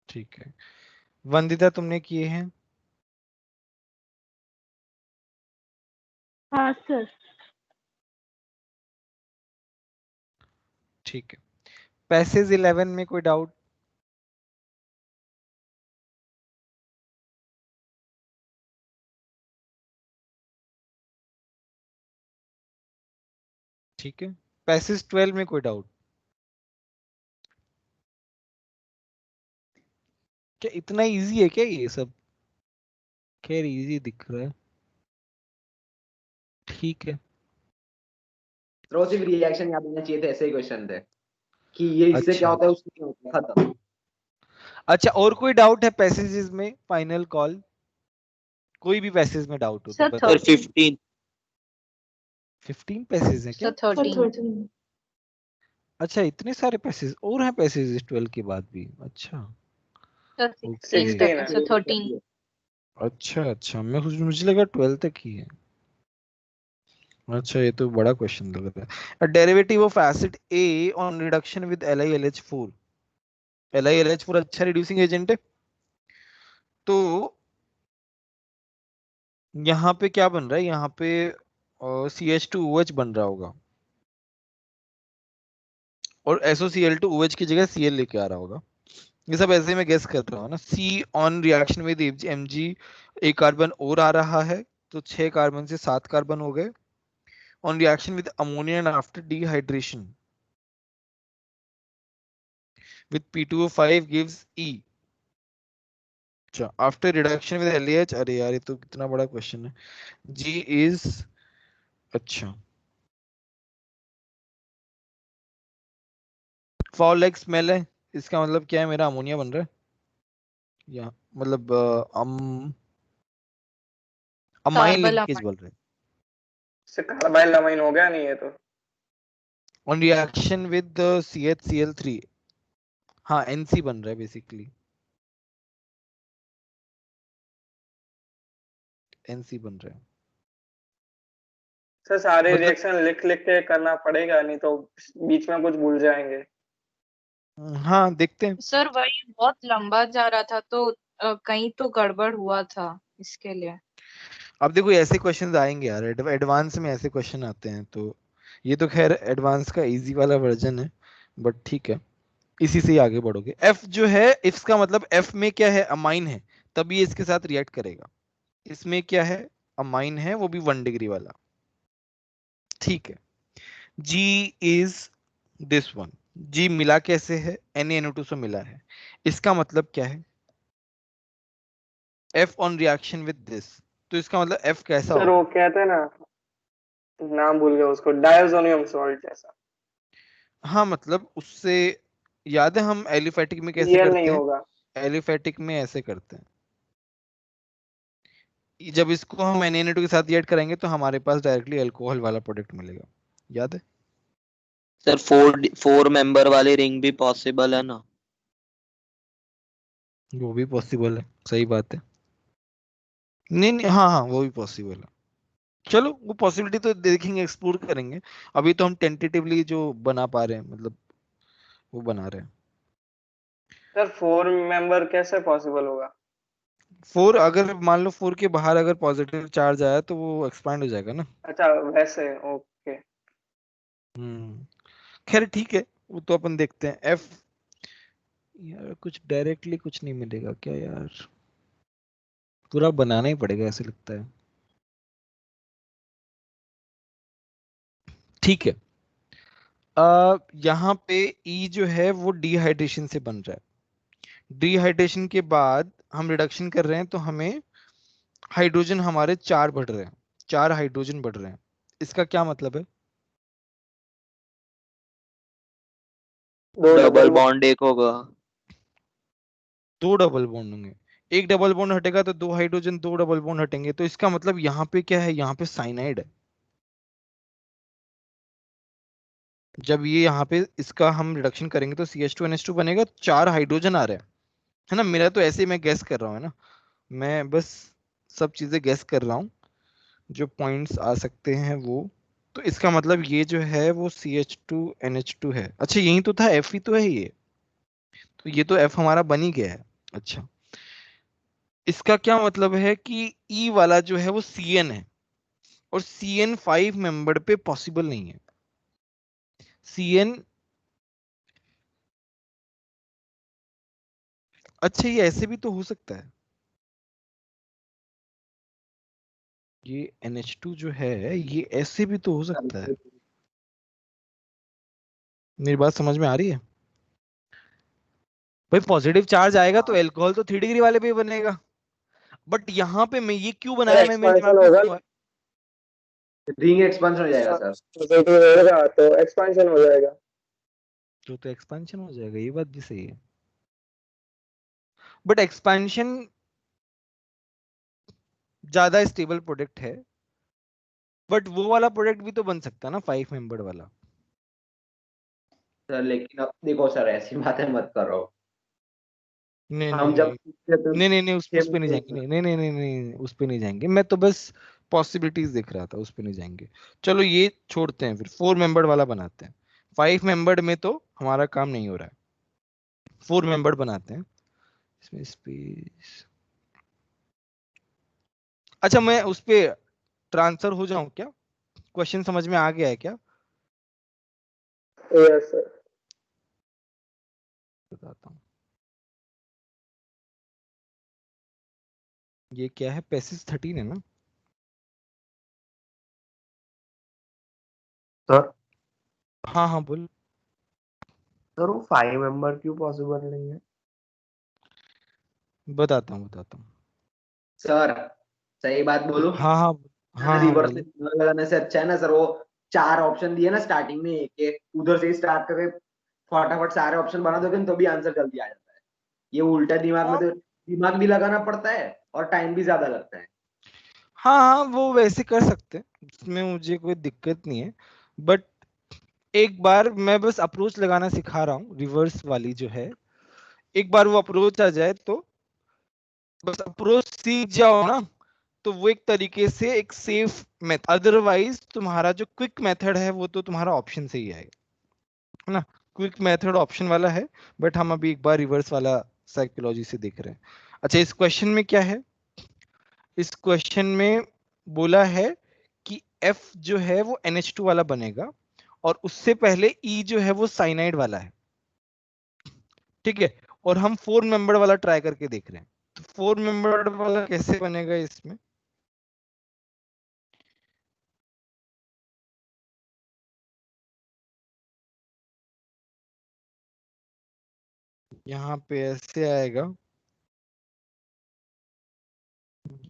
ठीक है, वंदिता तुमने किए हैं? हाँ सर। ठीक है, पैसेज 11 में कोई डाउट? ठीक है, पैसेज 12 में कोई डाउट? क्या इतना इजी है क्या ये सब? खैर इजी दिख रहा है, ठीक है। तो सिर्फ रिएक्शन याद होना चाहिए थे, ऐसे ही क्वेश्चन थे कि ये इससे अच्छा क्या होता है उससे क्या होता है, खत्म। अच्छा, और कोई डाउट है पैसेजेस में? फाइनल कॉल, कोई भी पैसेज में डाउट हो तो सर बताओ। सर 15। 15 पैसेज हैं क्या? सर 13। 13 अच्छा, इतने सारे पैसेज और हैं पैसेज 12 के बाद भी? अच्छा सर ओके, 16 तक है, सर 13। अच्छा मुझे लगा 12 तक ही है। अच्छा, ये तो बड़ा क्वेश्चन लग रहा है। Derivative of acid A on reduction with LiLH4। LiLH4 अच्छा रिड्यूसिंग एजेंट है, तो यहाँ पे क्या बन रहा है? यहाँ पे CH2OH बन रहा होगा और SOCl2OH की जगह Cl लेके आ रहा होगा। ये सब ऐसे मैं गेस कर रहा हूँ ना। C on reaction with Mg, एक कार्बन और आ रहा है, तो 6 कार्बन से 7 कार्बन हो गए। On reaction with ammonia and after dehydration with P2O5 gives E। अच्छा, आफ्टर रिडक्शन विद LAH, अरे यार ये तो कितना बड़ा क्वेश्चन है। G इज, अच्छा फाउल लाइक स्मेल है, इसका मतलब क्या है? मेरा अमोनिया बन रहा है, या मतलब अमाइन कार्बल लिंकेज अमाइन। बोल रहे हैं। इससे कार्बाइल अमाइन हो गया नहीं है तो। ऑन रिएक्शन विद CHCl3, हाँ NC बन रहा है बेसिकली, NC बन रहा है। सर सारे मतलब रिएक्शन लिख लिख के करना पड़ेगा, नहीं तो बीच में कुछ भूल जाएंगे। हाँ देखते हैं। सर वही बहुत लंबा जा रहा था, तो कहीं तो गड़बड़ हुआ था इसके लिए। अब देखो ऐसे क्वेश्चंस आएंगे यार, एडवांस में ऐसे क्वेश्चन आते हैं, तो ये तो खैर एडवांस का इजी वाला वर्जन है, बट ठीक है, इसी से ही आगे बढ़ोगे। एफ जो है, इसका मतलब एफ में क्या है? अमाइन है, तभी ये इसके साथ रिएक्ट करेगा। इसमें क्या है? अमाइन है, वो भी 1 डिग्री वाला, ठीक है। जी इज दिस वन। जी मिला कैसे है? NaNO2 से मिला है, इसका मतलब क्या है? F on reaction with this, तो इसका मतलब एफ कैसा सर वो होगा? कहते हैं ना, नाम भूल गया उसको, डायजोनियम सॉल्ट जैसा। हाँ मतलब उससे याद है हम एलिफेटिक में कैसे Cl नहीं करते हैं? होगा। एलिफेटिक में ऐसे करते हैं, जब इसको हम NaNO2 के साथ ऐड करेंगे तो हमारे पास डायरेक्टली अल्कोहल वाला प्रोडक्ट मिलेगा, याद है? सर 4 मेंबर वाली रिंग भी पॉसिबल है ना? वो भी पॉसिबल है, सही बात है। नहीं नहीं, हाँ हाँ वो भी पॉसिबल है। चलो वो पॉसिबिलिटी तो देखेंगे, एक्सप्लोर करेंगे। अभी तो हम टेंटेटिवली जो बना पा रहे हैं, मतलब वो बना रहे हैं। सर 4 मेंबर कैसे पॉसिबल होगा? 4, अगर मान लो 4 के बाहर अगर पॉजिटिव चार्ज आया तो वो एक्सपांड हो जाएगा ना। अच्छा वैसे, ओके। हम्म, खैर ठीक है, वो तो अपन देखते हैं। एफ, यार कुछ डायरेक्टली कुछ नहीं मिलेगा क्या यार? पूरा बनाना ही पड़ेगा ऐसे लगता है। ठीक है, यहाँ पे ई जो है वो डिहाइड्रेशन से बन रहा है। डिहाइड्रेशन के बाद हम रिडक्शन कर रहे हैं, तो हमें हाइड्रोजन हमारे 4 बढ़ रहे हैं, 4 हाइड्रोजन बढ़ रहे हैं। इसका क्या मतलब है? दो डबल डबल बॉन्ड एक होगा। 2 डबल बॉन्ड होंगे, एक डबल बॉन्ड हटेगा तो 2 हाइड्रोजन, 2 डबल बॉन्ड हटेंगे, तो इसका मतलब यहाँ पे क्या है? यहाँ पे साइनाइड है। जब ये यहाँ पे इसका हम रिडक्शन करेंगे तो CH2NH2 बनेगा, 4 हाइड्रोजन आ रहे हैं, है ना? मेरा तो ऐसे ही मैं गैस कर रहा हूँ, है ना, मैं बस सब चीजें गैस कर रहा हूँ जो पॉइंट्स आ सकते हैं वो। तो इसका मतलब ये जो है वो CH2NH2 है। अच्छा यही तो था, F ही तो है ये, तो ये तो F हमारा बन ही गया है। अच्छा, इसका क्या मतलब है कि E वाला जो है वो CN है, और CN 5 मेंबर पे पॉसिबल नहीं है। CN अच्छा ये ऐसे भी तो हो सकता है, ये NH2 जो है ये ऐसे भी तो हो सकता है। मेरी बात समझ में आ रही है भाई? पॉजिटिव चार्ज आएगा तो एल्कोहल तो 3 डिग्री वाले पे ही बनेगा, बट यहाँ पे मैं ये क्यों बनाया, मैं मेरे एक्सपांशन दिमाग में होगा, क्यों आया? रिंग एक्सपेंशन हो जाएगा सर। पॉजिटिव होगा तो एक्सपांशन हो जाएगा। तो एक्सपेंशन हो जाएगा, ये बात भी सही है, बट एक्सपेंशन ज्यादा स्टेबल प्रोडक्ट है, बट वो वाला प्रोडक्ट भी तो बन सकता है ना 5 मेंबर वाला। सर लेकिन अब देखो सर, ऐसी बातें मत करो। नहीं नहीं हम नहीं जब पूछते तो नहीं नहीं नहीं, उस 6 पे नहीं जाएंगे, नहीं नहीं नहीं नहीं नहीं, उस पे नहीं जाएंगे, मैं तो बस पॉसिबिलिटीज देख रहा था, उस पे नहीं जाएंगे। चलो ये छोड़ते हैं, फिर 4 मेंबर वाला बनाते हैं। 5 मेंबर्ड में तो हमारा काम नहीं हो रहा है, 4 मेंबर्ड बनाते हैं। इसमें स्पेस, अच्छा मैं उस पे ट्रांसफर हो जाऊं क्या? क्वेश्चन समझ में आ गया है क्या? Yes sir. बताता हूँ, ये क्या है, पेसिस 13 है ना? सर हाँ हाँ बोल। सर वो 5 मेंबर क्यों पॉसिबल नहीं है? बताता हूँ बताता हूँ। सर सही बात बोलूं, हाँ हाँ हाँ हाँ रिवर्स में बोलो। सिग्नल लगाने से अच्छा है ना सर, वो 4 ऑप्शन दिए ना स्टार्टिंग में, एक उधर से ही स्टार्ट करके फटाफट सारे ऑप्शन बना दोगे ना तो भी आंसर जल्दी आ जाता है। ये उल्टा दिमाग में हाँ तो दिमाग भी लगाना पड़ता है और टाइम भी ज्यादा लगता है। हाँ हाँ, वो वैसे कर सकते हैं, उसमें मुझे कोई दिक्कत नहीं है, बट एक बार मैं बस अप्रोच लगाना सिखा रहा हूँ, रिवर्स वाली जो है, एक बार वो अप्रोच आ जाए तो बस अप्रोच सीख जाओ ना, तो वो एक तरीके से एक सेफ मेथड, अदरवाइज तुम्हारा जो क्विक मेथड है वो तो तुम्हारा ऑप्शन से ही आएगा, है ना? क्विक मेथड ऑप्शन वाला है, बट हम अभी एक बार रिवर्स वाला साइकोलॉजी से देख रहे हैं। अच्छा इस क्वेश्चन में क्या है, इस क्वेश्चन में बोला है कि F जो है वो NH2 वाला बनेगा, और उससे पहले E जो है वो साइनाइड वाला है, ठीक है? और हम 4 मेंबर वाला ट्राई करके देख रहे हैं, तो 4 मेंबर वाला कैसे बनेगा इसमें? यहाँ पे ऐसे आएगा,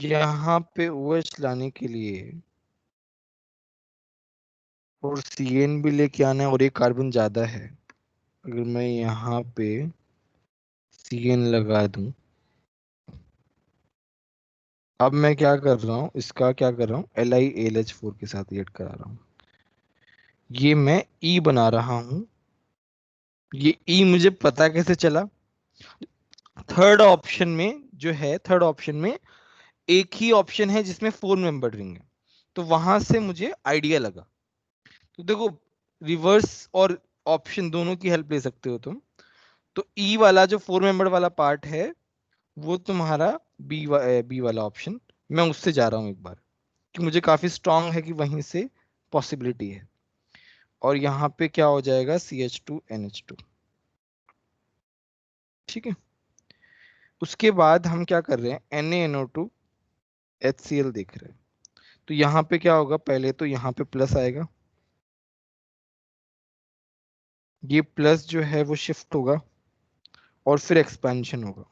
यहाँ पे OH लाने के लिए और CN भी लेके आना है, और एक कार्बन ज्यादा है, अगर मैं यहाँ पे CN लगा दूं, अब मैं क्या कर रहा हूँ, इसका क्या कर रहा हूँ, LiAlH4 के साथ ऐड करा रहा हूँ, ये मैं E बना रहा हूँ। ये E मुझे पता कैसे चला? थर्ड ऑप्शन में जो है, थर्ड ऑप्शन में एक ही ऑप्शन है जिसमें 4 मेंबर रिंग है, तो वहां से मुझे आइडिया लगा। तो देखो, रिवर्स और ऑप्शन दोनों की हेल्प ले सकते हो तुम। तो ई वाला जो 4 मेंबर वाला पार्ट है वो तुम्हारा बी वाला ऑप्शन, मैं उससे जा रहा हूँ एक बार, कि मुझे काफी स्ट्रांग है कि वहीं से पॉसिबिलिटी है। और यहाँ पे क्या हो जाएगा, CH2NH2, ठीक है? उसके बाद हम क्या कर रहे हैं, NaNO2 HCl देख रहे हैं, तो यहाँ पे क्या होगा, पहले तो यहाँ पे प्लस आएगा, ये प्लस जो है वो शिफ्ट होगा, और फिर एक्सपेंशन होगा,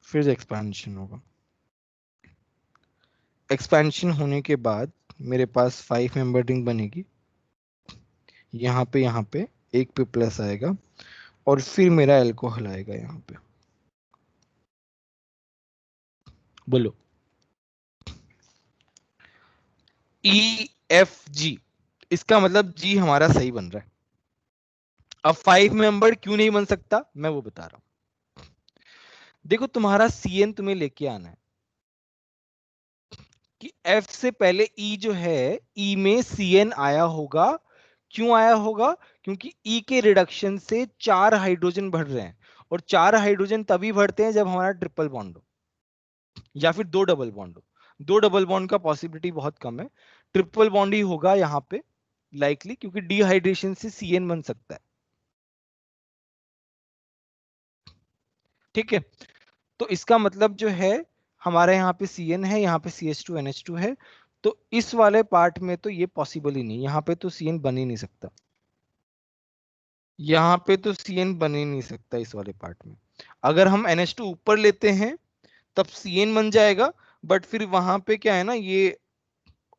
फिर एक्सपेंशन होगा। एक्सपेंशन होने के बाद मेरे पास 5 मेंबर रिंग बनेगी, यहाँ पे एक पे प्लस आएगा, और फिर मेरा अल्कोहल आएगा यहाँ पे। बोलो, EFG, इसका मतलब जी हमारा सही बन रहा है। अब 5 मेंबर क्यों नहीं बन सकता, मैं वो बता रहा हूं। देखो तुम्हारा CN तुम्हें लेके आना है कि F से पहले E जो है, E में CN आया होगा। क्यों आया होगा? क्योंकि E के रिडक्शन से 4 हाइड्रोजन बढ़ रहे हैं, और 4 हाइड्रोजन तभी बढ़ते हैं जब हमारा ट्रिपल बॉन्ड हो, या फिर 2 डबल बॉन्ड हो। 2 डबल बॉन्ड का पॉसिबिलिटी बहुत कम है, ट्रिपल बॉन्ड ही होगा यहाँ पे लाइकली, क्योंकि डिहाइड्रेशन से CN बन सकता है। ठीक है, तो इसका मतलब जो है हमारे यहाँ पे CN है, यहाँ पे CH2NH2 है, तो इस वाले पार्ट में तो ये पॉसिबल ही नहीं, यहाँ पे तो CN बन ही नहीं सकता, यहाँ पे तो CN बन ही नहीं सकता इस वाले पार्ट में। अगर हम NH2 ऊपर लेते हैं तब CN बन जाएगा, बट फिर वहां पे क्या है ना, ये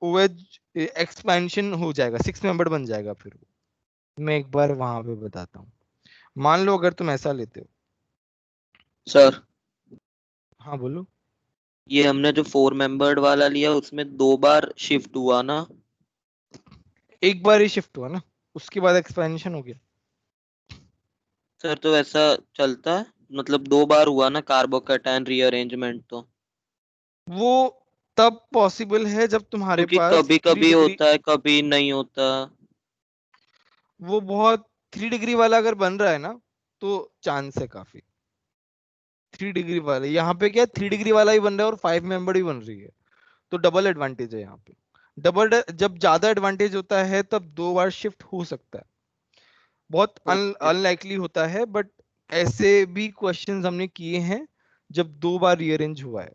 OH एक्सपेंशन हो जाएगा, 6 मेंबर बन जाएगा। फिर मैं एक बार वहां पे बताता हूँ। मान लो अगर तुम ऐसा लेते हो। सर हाँ बोलो। ये हमने जो 4 मेंबर्ड वाला लिया उसमें 2 बार शिफ्ट हुआ ना? एक बार ही शिफ्ट हुआ ना, उसके बाद एक्सपेंशन हो गया। सर तो ऐसा चलता है, मतलब 2 बार हुआ ना कार्बोकैटायन रीअरेंजमेंट तो? वो तब पॉसिबल है जब तुम्हारे क्योंकि पास कभी 3 कभी डिग्री, होता है कभी नहीं होता। वो बहुत 3 डिग्री वाला अगर बन रहा है ना तो चांस है काफी। 3 डिग्री वाला यहाँ पे क्या है, 3 डिग्री वाला ही बन रहा है और 5 मेंबर ही बन रही है, तो डबल एडवांटेज है यहाँ पे। डबल जब ज्यादा एडवांटेज होता है तब 2 बार शिफ्ट हो सकता है, बहुत अनलाइकली होता है, बट ऐसे भी क्वेश्चंस हमने किए हैं जब 2 बार रीअरेंज हुआ है।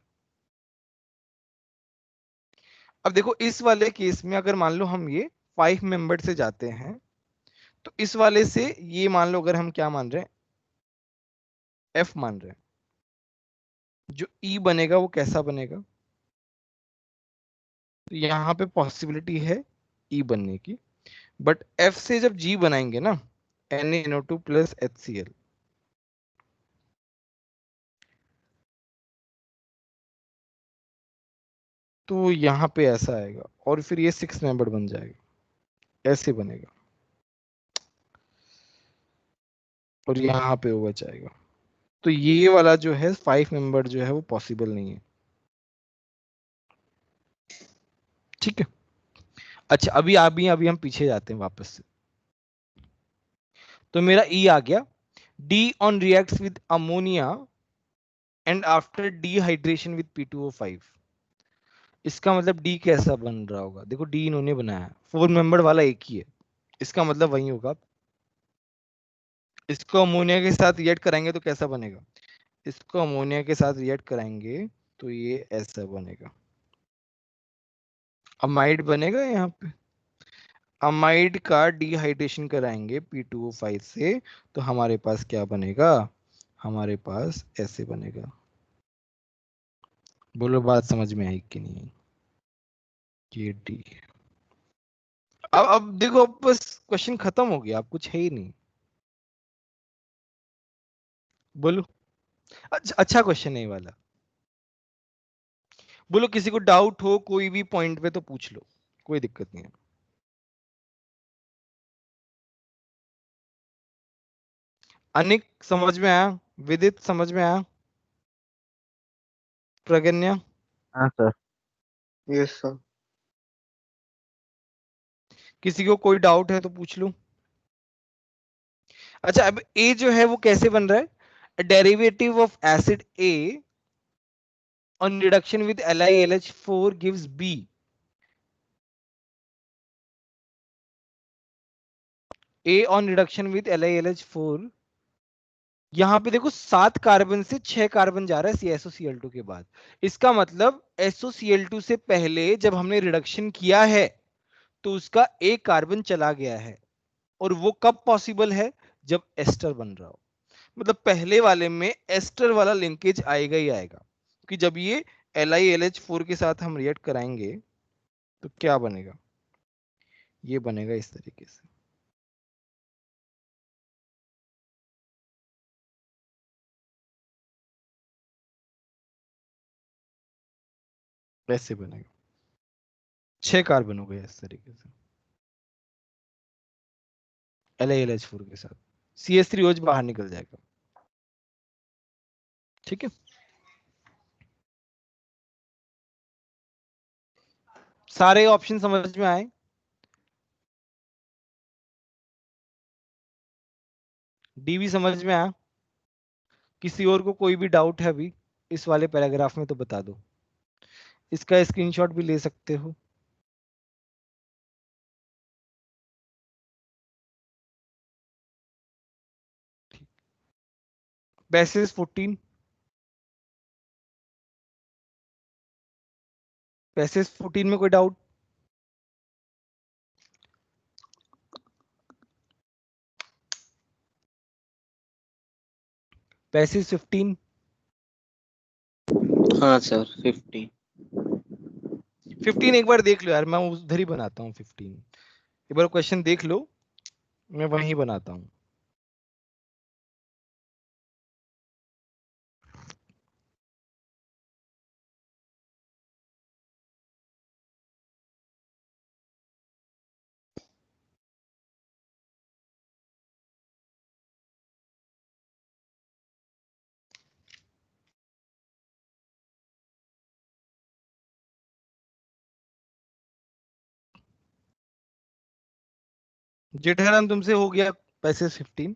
अब देखो इस वाले केस में अगर मान लो हम ये 5 मेंबर से जाते हैं, तो इस वाले से ये मान लो अगर हम क्या मान रहे हैं, F मान रहे हैं, जो E बनेगा वो कैसा बनेगा, तो यहाँ पे पॉसिबिलिटी है E बनने की, बट F से जब G बनाएंगे ना, NaNO2 प्लस HCl, तो यहाँ पे ऐसा आएगा और फिर ये 6 मेंबर बन जाएगा, ऐसे बनेगा, और यहाँ पे OH आएगा। तो ये वाला जो है 5 मेंबर जो है वो पॉसिबल नहीं है। ठीक है, अच्छा अभी अभी हम पीछे जाते हैं वापस से। तो मेरा E आ गया, D on reacts with ammonia and after dehydration with P2O5। इसका मतलब D कैसा बन रहा होगा, देखो D इन्होंने बनाया है, 4 मेंबर वाला एक ही है, इसका मतलब वही होगा। इसको अमोनिया के साथ रिएक्ट कराएंगे तो कैसा बनेगा, इसको अमोनिया के साथ रिएक्ट कराएंगे तो ये ऐसा बनेगा, अमाइड बनेगा यहाँ पे। अमाइड का डिहाइड्रेशन कराएंगे P2O5 से तो हमारे पास क्या बनेगा, हमारे पास ऐसे बनेगा। बोलो बात समझ में आई कि नहीं आई? ये डी, अब देखो, अब बस क्वेश्चन खत्म हो गया, अब कुछ है ही नहीं। बोलो, अच्छा क्वेश्चन है ये वाला। बोलो किसी को डाउट हो कोई भी पॉइंट पे तो पूछ लो, कोई दिक्कत नहीं है। अनिक समझ में आया, विदित समझ में आया, प्रगन्या, हाँ सर। Yes sir. किसी को कोई डाउट है तो पूछ लो। अच्छा अब ए जो है वो कैसे बन रहा है, derivative of acid A on reduction with LiLH4 gives B। A on reduction with LiLH4, यहां पे देखो 7 कार्बन से 6 कार्बन जा रहा है CSOCl2 के बाद, इसका मतलब SOCl2 से पहले जब हमने रिडक्शन किया है तो उसका एक कार्बन चला गया है, और वो कब पॉसिबल है, जब एस्टर बन रहा हो। मतलब पहले वाले में एस्टर वाला लिंकेज आएगा ही आएगा, कि जब ये LiLH4 के साथ हम रिएक्ट कराएंगे तो क्या बनेगा, ये बनेगा इस तरीके से। ऐसे बनेगा, 6 कार्बन हो गए इस तरीके से LiLH4 के साथ, CH3OH बाहर निकल जाएगा। ठीक है, सारे ऑप्शन समझ में आए? डी भी समझ में आया? किसी और को कोई भी डाउट है अभी इस वाले पैराग्राफ में तो बता दो, इसका स्क्रीनशॉट भी ले सकते हो। बेसिस 14, पैसेज 14 में कोई डाउट? पैसेज 15? हाँ सर 50। 15 एक बार देख लो यार, मैं उधर ही बनाता हूँ 15। एक बार क्वेश्चन देख लो, मैं वहीं बनाता हूँ। जेठाराम तुमसे हो गया पैसेज 15?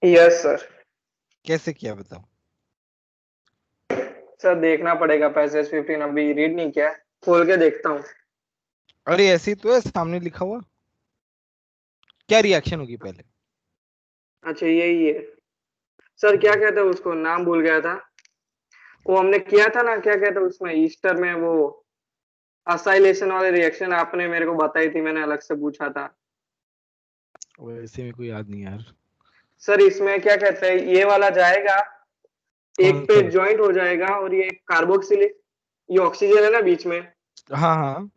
Yes sir. कैसे किया बताओ? सर देखना पड़ेगा पैसेज 15, अभी रीड नहीं किया है, खोल के देखता हूँ। अरे ऐसे ही तो है सामने लिखा हुआ। क्या रिएक्शन होगी पहले? अच्छा यही है सर, क्या कहते हैं उसको, नाम भूल गया था। वो हमने किया था ना, क्या कहते हैं उसमें ईस्टर में, वो असाइलेशन वाले रिएक्शन आपने मेरे को बताई थी, मैंने अलग से पूछा था। वैसे मेरे को याद नहीं यार। सर इसमें क्या कहते हैं, ये वाला जाएगा एक कौन पे सा? ज्वाइंट हो जाएगा, और ये कार्बोक्सिल, ये ऑक्सीजन है ना बीच में, हाँ हाँ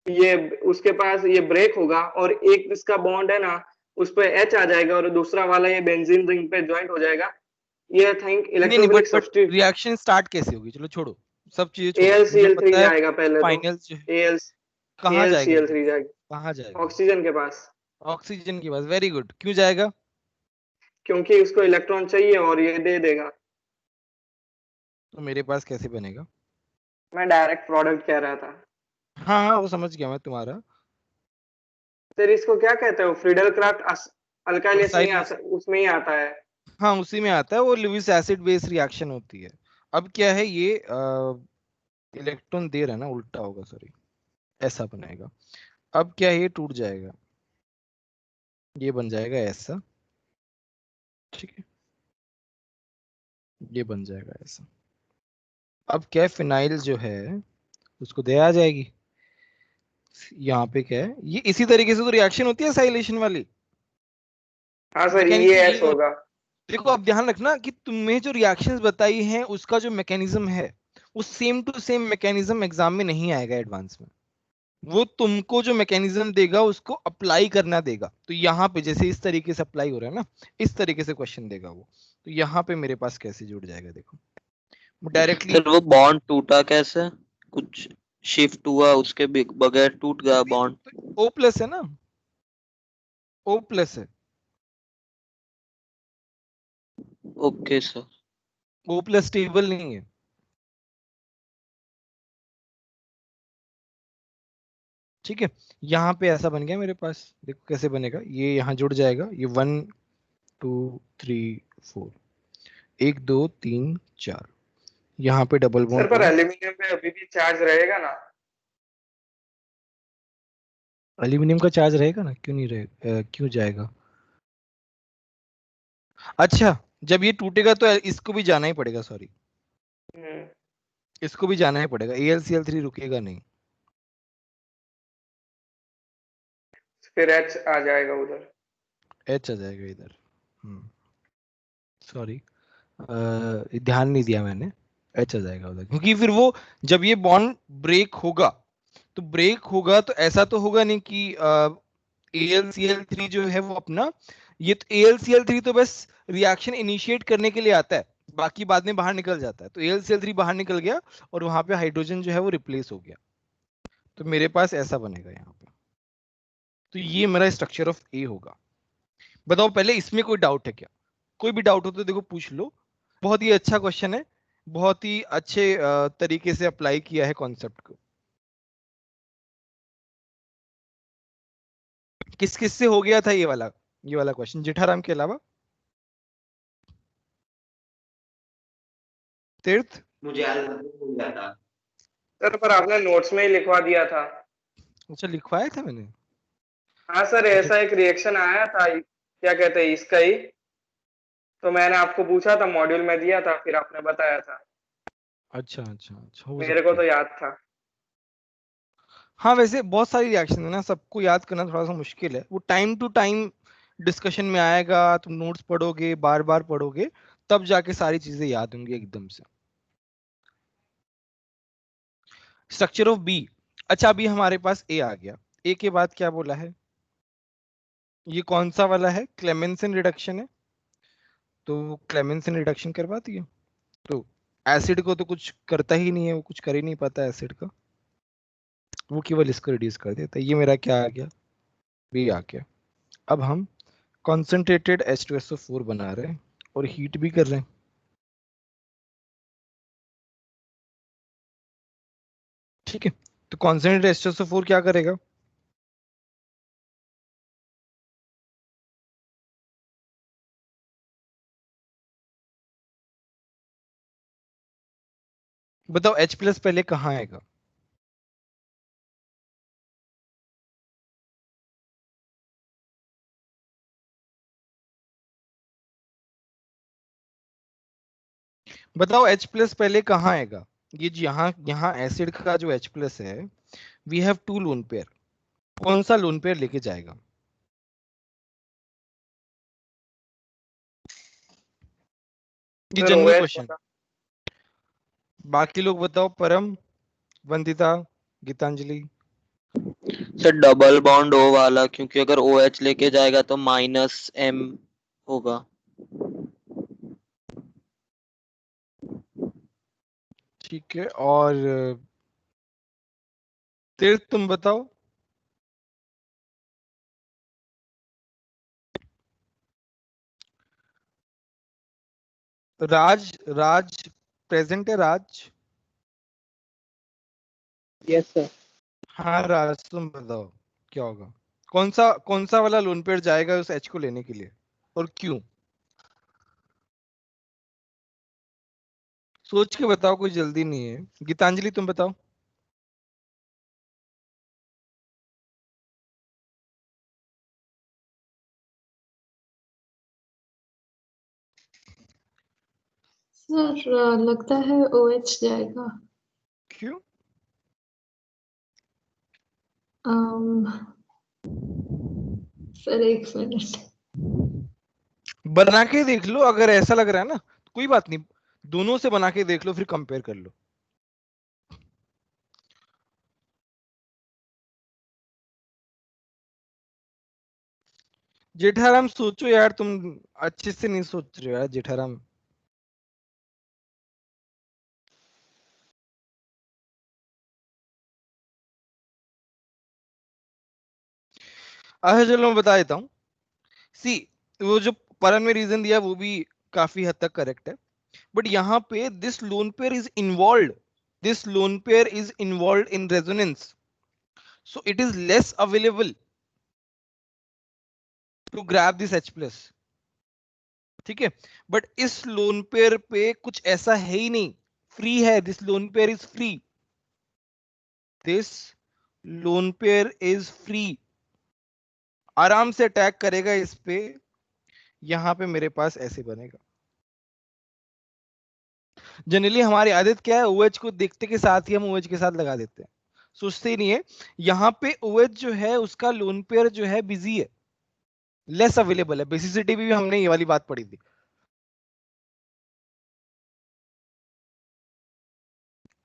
ये उसके पास ये ब्रेक होगा, और एक इसका बॉन्ड है ना उस पे H आ जाएगा, और दूसरा वाला ये बेंजीन रिंग पे ज्वाइंट हो जाएगा। ये थिंक नहीं नहीं, electrophilic but substitute reaction start कैसे होगी? चलो छोड़ो, सब चीजें छोड़ो, मुझे AlCl3 पता है जाएगा पहले तो। फाइनल Al कहाँ जाएगा ये? AlCl3 जाएगा कहाँ जाएगा? ऑक्सीजन के पास, ऑक्सीजन के पास। Very good. क्यों जाएगा? क्योंकि उसको इलेक्ट्रॉन चाहिए और ये दे देगा। तो मेरे पास कैसे बनेगा? मैं डायरेक्ट प्रोडक्ट कह रहा था हाँ हाँ, वो समझ गया मैं तुम्हारा। सर। इसको क्या कहते हो, फ्रीडल क्राफ्ट अल्काइलेशन ही Acylation, उसमें ही आता है। हाँ उसी में आता है, वो लुईस एसिड बेस रिएक्शन होती है। अब क्या है ये इलेक्ट्रॉन दे रहा है ना, उल्टा होगा, सॉरी, ऐसा बनाएगा। अब क्या है, ये टूट जाएगा, ये बन जाएगा ऐसा, ठीक है, ये बन जाएगा ऐसा। अब क्या है, फिनाइल जो है उसको दे आ जाएगी। यहाँ पे क्या है, ये इसी तरीके से तो रिएक्शन होती है साइलेशन वाली। हाँ सर, मैकेनिज्म ये यही एस हो। होगा। देखो अब ध्यान रखना कि तुम्हें जो रिएक्शंस बताई हैं उसका जो मैकेनिज्म है वो same to same mechanism exam में नहीं आएगा एडवांस में। वो तुमको जो मैकेनिज्म देगा उसको अप्लाई करना देगा। तो यहाँ पे जैसे इस तरीके से अप्लाई हो रहा है ना, इस तरीके से क्वेश्चन देगा वो। तो यहाँ पे मेरे पास कैसे जुड़ जाएगा, देखो डायरेक्टली। सर वो बॉन्ड टूटा कैसे? कुछ शिफ्ट हुआ उसके बगैर टूट गया बॉन्ड? O प्लस है ना, O प्लस है, okay sir. O plus stable नहीं है। ठीक है, यहाँ पे ऐसा बन गया मेरे पास। देखो कैसे बनेगा, ये यहाँ जुड़ जाएगा, ये 1 2 3 4, 1 2 3 4, यहाँ पे डबल सर बॉन्ड पर हुआ। एल्यूमिनियम पे अभी भी चार्ज रहेगा ना? एल्यूमिनियम का चार्ज रहेगा ना, क्यों नहीं रहेगा, क्यों जाएगा? अच्छा, जब ये टूटेगा तो इसको भी जाना ही पड़ेगा, सॉरी, हम्म, इसको भी जाना ही पड़ेगा। AlCl3 रुकेगा नहीं। फिर H आ जाएगा उधर। H आ जाएगा इधर। सॉरी, ध्यान नहीं दिया मैंने। H आ जाएगा उधर, क्योंकि फिर वो जब ये बॉन्ड ब्रेक होगा तो तो ऐसा तो होगा नहीं कि AlCl3 जो है वो अपना, ये तो AlCl3 तो बस रिएक्शन इनिशिएट करने के लिए आता है, बाकी बाद में बाहर निकल जाता है। तो AlCl3 बाहर निकल गया और वहां पे हाइड्रोजन जो है वो रिप्लेस हो गया। तो मेरे पास ऐसा बनेगा यहाँ पे। तो ये मेरा स्ट्रक्चर ऑफ ए होगा। बताओ पहले इसमें कोई डाउट है क्या? कोई भी डाउट हो तो देखो पूछ लो। बहुत ही अच्छा क्वेश्चन है, बहुत ही अच्छे तरीके से अप्लाई किया है कॉन्सेप्ट को। किस किस से हो गया था ये वाला क्वेश्चन जेठाराम के अलावा? तीर्थ? मुझे याद भूल जाता। सर पर आपने नोट्स में ही लिखवा दिया था। अच्छा, लिखवाया था मैंने। हाँ सर, अच्छा ऐसा एक रिएक्शन आया था, क्या कहते हैं इसका ही, तो मैंने आपको पूछा था, मॉड्यूल में दिया था, फिर आपने बताया था। अच्छा अच्छा अच्छा, हो मेरे को सकता तो है। याद था। हाँ वैसे बहुत सारी रिएक्शन है ना, सबको याद करना थोड़ा सा मुश्किल है। वो टाइम टू टाइम डिस्कशन में आएगा, तुम नोट्स पढ़ोगे, बार बार पढ़ोगे, तब जाके सारी चीजें याद होंगी एकदम से। Structure of B. अच्छा अभी हमारे पास ए आ गया। ए के बाद क्या बोला है? ये कौन सा वाला है? क्लेमेंसन रिडक्शन है, तो क्लेमेंसन रिडक्शन करवा दिया। तो एसिड को तो कुछ करता ही नहीं है, वो कुछ कर ही नहीं पाता एसिड का, वो केवल इसको रिड्यूस कर देता है। ये मेरा क्या आ गया? बी आ गया। अब हम कॉन्सेंट्रेटेड H2SO4 बना रहे हैं और हीट भी कर रहे हैं। ठीक है, तो कॉन्सेंट्रेटेड H2SO4 क्या करेगा? बताओ H प्लस पहले कहाँ आएगा? बताओ H प्लस पहले कहाँ आएगा? ये यहाँ यहाँ एसिड का जो H प्लस है, we have two lone pair, कौन सा लोन पेयर लेके जाएगा? ये सर जनरल OH क्वेश्चन। बता। बाकी लोग बताओ, Param, Vandita, Gitanjali. Sir double bond O वाला, क्योंकि अगर OH लेके जाएगा तो -M होगा। ठीक है, और तीर्थ तुम बताओ। राज, राज प्रेजेंट है राज? Yes sir. हाँ राज तुम बताओ क्या होगा? कौन सा वाला लोन पेयर जाएगा उस H को लेने के लिए, और क्यों? सोच के बताओ, कोई जल्दी नहीं है। गीतांजलि तुम बताओ। सर लगता है OH जाएगा। क्यों? अम, सर एक मिनट। बना के देख लो, अगर ऐसा लग रहा है ना तो कोई बात नहीं, दोनों से बना के देख लो, फिर कंपेयर कर लो। जेठाराम सोचो यार, तुम अच्छे से नहीं सोच रहे हो यार जेठाराम। अच्छा चलो मैं बता देता हूँ। सी, वो जो परन में रीजन दिया वो भी काफी हद तक करेक्ट है, बट यहाँ पे this lone pair is involve, this lone pair is involve in resonance, so it is less available to grab this H plus। ठीक है, बट इस लोन पेयर पे कुछ ऐसा है ही नहीं, फ्री है, this lone pair is free, this lone pair is free, आराम से अटैक करेगा इस पे। यहां पे मेरे पास ऐसे बनेगा। जनरली हमारी आदत क्या है, OH को देखते के साथ ही हम OH के साथ लगा देते हैं, सोचते ही नहीं है। यहाँ पे OH जो है उसका लोन पेयर जो है बिजी है, लेस अवेलेबल है। बेसिसिटी भी हमने ये वाली बात पढ़ी थी।